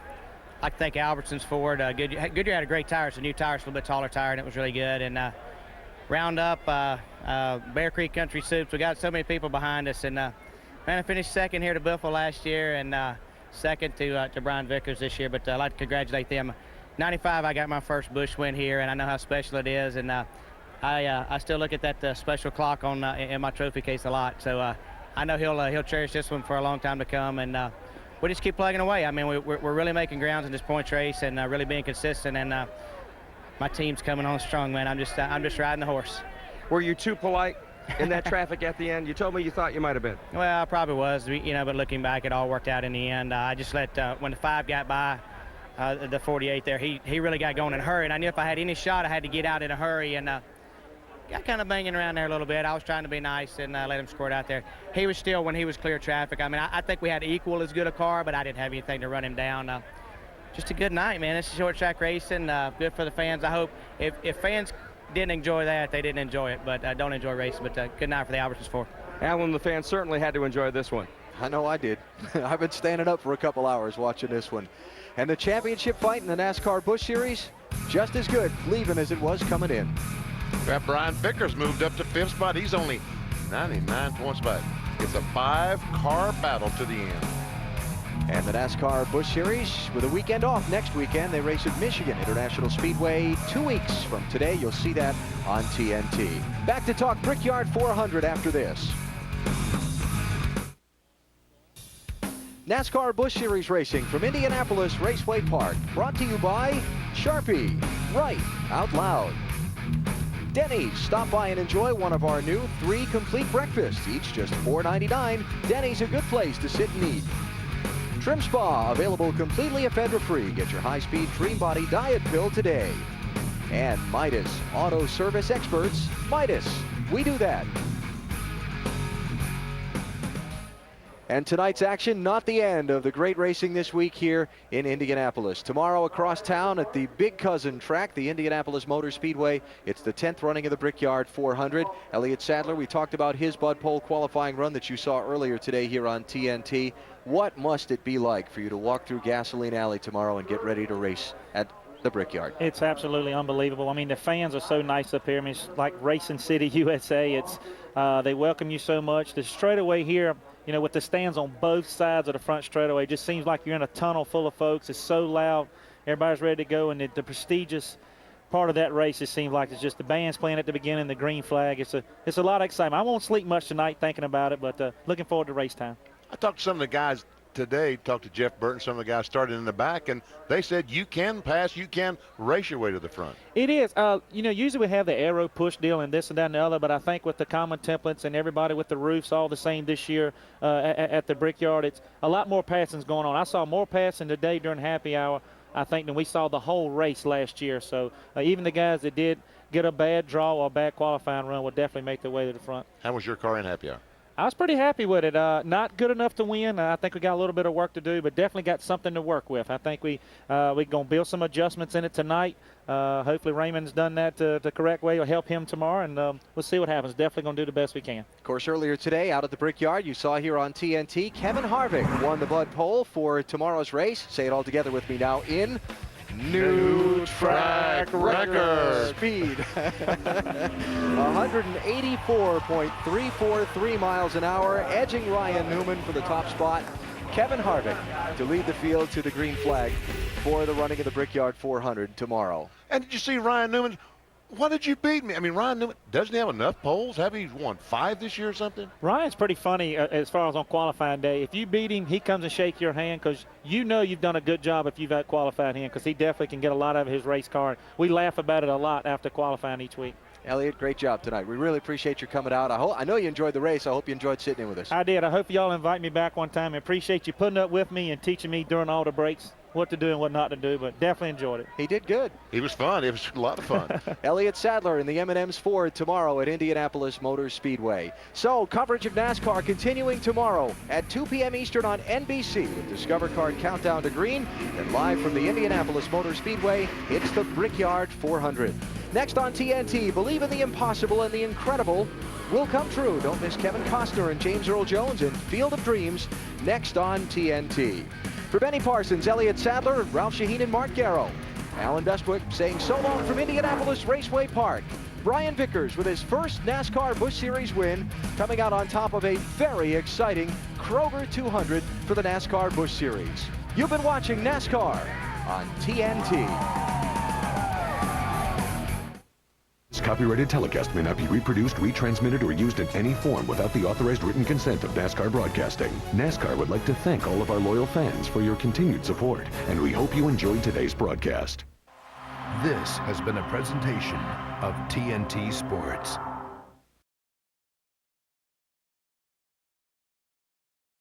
I'd like to thank Albertsons Ford. Goodyear had a great tire. It's a new tire, it's a little bit taller tire, and it was really good. And Roundup, Bear Creek Country Soups, we got so many people behind us. And man, I finished 2nd here to Buffalo last year, and 2nd to Brian Vickers this year. But I'd like to congratulate them. 95, I got my first Busch win here, and I know how special it is. And I still look at that special clock on in my trophy case a lot. So I know he'll cherish this one for a long time to come. And we just keep plugging away. I mean, we're really making grounds in this points race and really being consistent. And my team's coming on strong, man. I'm just riding the horse. Were you too polite in that traffic at the end? You told me you thought you might have been. Well, I probably was, but looking back, it all worked out in the end. I just let when the 5 got by the 48 there, he really got going in a hurry. And I knew if I had any shot, I had to get out in a hurry. And got kind of banging around there a little bit. I was trying to be nice and let him squirt out there. He was still, when he was clear traffic, I mean, I think we had equal as good a car, but I didn't have anything to run him down. Just a good night, man. It's short track racing, good for the fans. I hope if fans didn't enjoy that, they didn't enjoy it, but don't enjoy racing. But good night for the Albertsons Ford. Alan, the fans certainly had to enjoy this one. I know I did. I've been standing up for a couple hours watching this one. And the championship fight in the NASCAR Busch Series, just as good leaving as it was coming in. That Brian Vickers moved up to 5th spot. He's only 99 points back. It's a 5-car battle to the end. And the NASCAR Busch Series with a weekend off next weekend. They race at Michigan International Speedway 2 weeks from today. You'll see that on TNT. Back to talk Brickyard 400 after this. NASCAR Busch Series racing from Indianapolis Raceway Park. Brought to you by Sharpie. Right out loud. Denny's. Stop by and enjoy one of our new 3 complete breakfasts, each just $4.99. Denny's, a good place to sit and eat. Trim Spa, available completely ephedra-free. Get your high-speed Dream Body diet pill today. And Midas, auto service experts. Midas, we do that. And tonight's action, not the end of the great racing this week here in Indianapolis. Tomorrow across town at the Big Cousin track, the Indianapolis Motor Speedway. It's the 10th running of the Brickyard 400. Elliott Sadler, we talked about his Bud Pole qualifying run that you saw earlier today here on TNT. What must it be like for you to walk through Gasoline Alley tomorrow and get ready to race at the Brickyard? It's absolutely unbelievable. I mean, the fans are so nice up here. I mean, it's like Racing City, USA. It's they welcome you so much. The straightaway here, you know, with the stands on both sides of the front straightaway, just seems like you're in a tunnel full of folks. It's so loud. Everybody's ready to go, and the prestigious part of that race, it seems like it's just the band's playing at the beginning, the green flag. It's a lot of excitement. I won't sleep much tonight thinking about it, but looking forward to race time. I talked to some of the guys today, talked to Jeff Burton, some of the guys started in the back, and they said you can pass, you can race your way to the front. It is. You know, usually we have the aero push deal and this and that and the other, but I think with the common templates and everybody with the roofs all the same this year at the Brickyard, it's a lot more passing's going on. I saw more passing today during happy hour, I think, than we saw the whole race last year. So even the guys that did get a bad draw or a bad qualifying run will definitely make their way to the front. How was your car in happy hour? I was pretty happy with it. Not good enough to win. I think we got a little bit of work to do, but definitely got something to work with. I think we're going to build some adjustments in it tonight. Hopefully Raymond's done that the correct way. Will help him tomorrow, and we'll see what happens. Definitely going to do the best we can. Of course, earlier today out at the Brickyard, you saw here on TNT, Kevin Harvick won the Bud Pole for tomorrow's race. Say it all together with me now. In New track record. Speed. 184.343 miles an hour, edging Ryan Newman for the top spot. Kevin Harvick to lead the field to the green flag for the running of the Brickyard 400 tomorrow. And did you see Ryan Newman? Why did you beat me? I mean, Ryan Newman, doesn't he have enough poles? Have he won 5 this year or something? Ryan's pretty funny as far as on qualifying day. If you beat him, he comes and shake your hand because you know you've done a good job if you've out-qualified him, because he definitely can get a lot out of his race car. We laugh about it a lot after qualifying each week. Elliott, great job tonight. We really appreciate you coming out. I know you enjoyed the race. I hope you enjoyed sitting in with us. I did. I hope y'all invite me back one time. I appreciate you putting up with me and teaching me during all the breaks what to do and what not to do, but definitely enjoyed it. He did good. He was fun. It was a lot of fun. Elliott Sadler in the M&M's Ford tomorrow at Indianapolis Motor Speedway. So coverage of NASCAR continuing tomorrow at 2 p.m. Eastern on NBC with Discover Card Countdown to Green. And live from the Indianapolis Motor Speedway, it's the Brickyard 400. Next on TNT, believe in the impossible and the incredible will come true. Don't miss Kevin Costner and James Earl Jones in Field of Dreams next on TNT. For Benny Parsons, Elliott Sadler, Ralph Shaheen, and Mark Garrow, Alan Bestwick saying so long from Indianapolis Raceway Park. Brian Vickers with his first NASCAR Busch Series win, coming out on top of a very exciting Kroger 200 for the NASCAR Busch Series. You've been watching NASCAR on TNT. This copyrighted telecast may not be reproduced, retransmitted, or used in any form without the authorized written consent of NASCAR Broadcasting. NASCAR would like to thank all of our loyal fans for your continued support, and we hope you enjoyed today's broadcast. This has been a presentation of TNT Sports.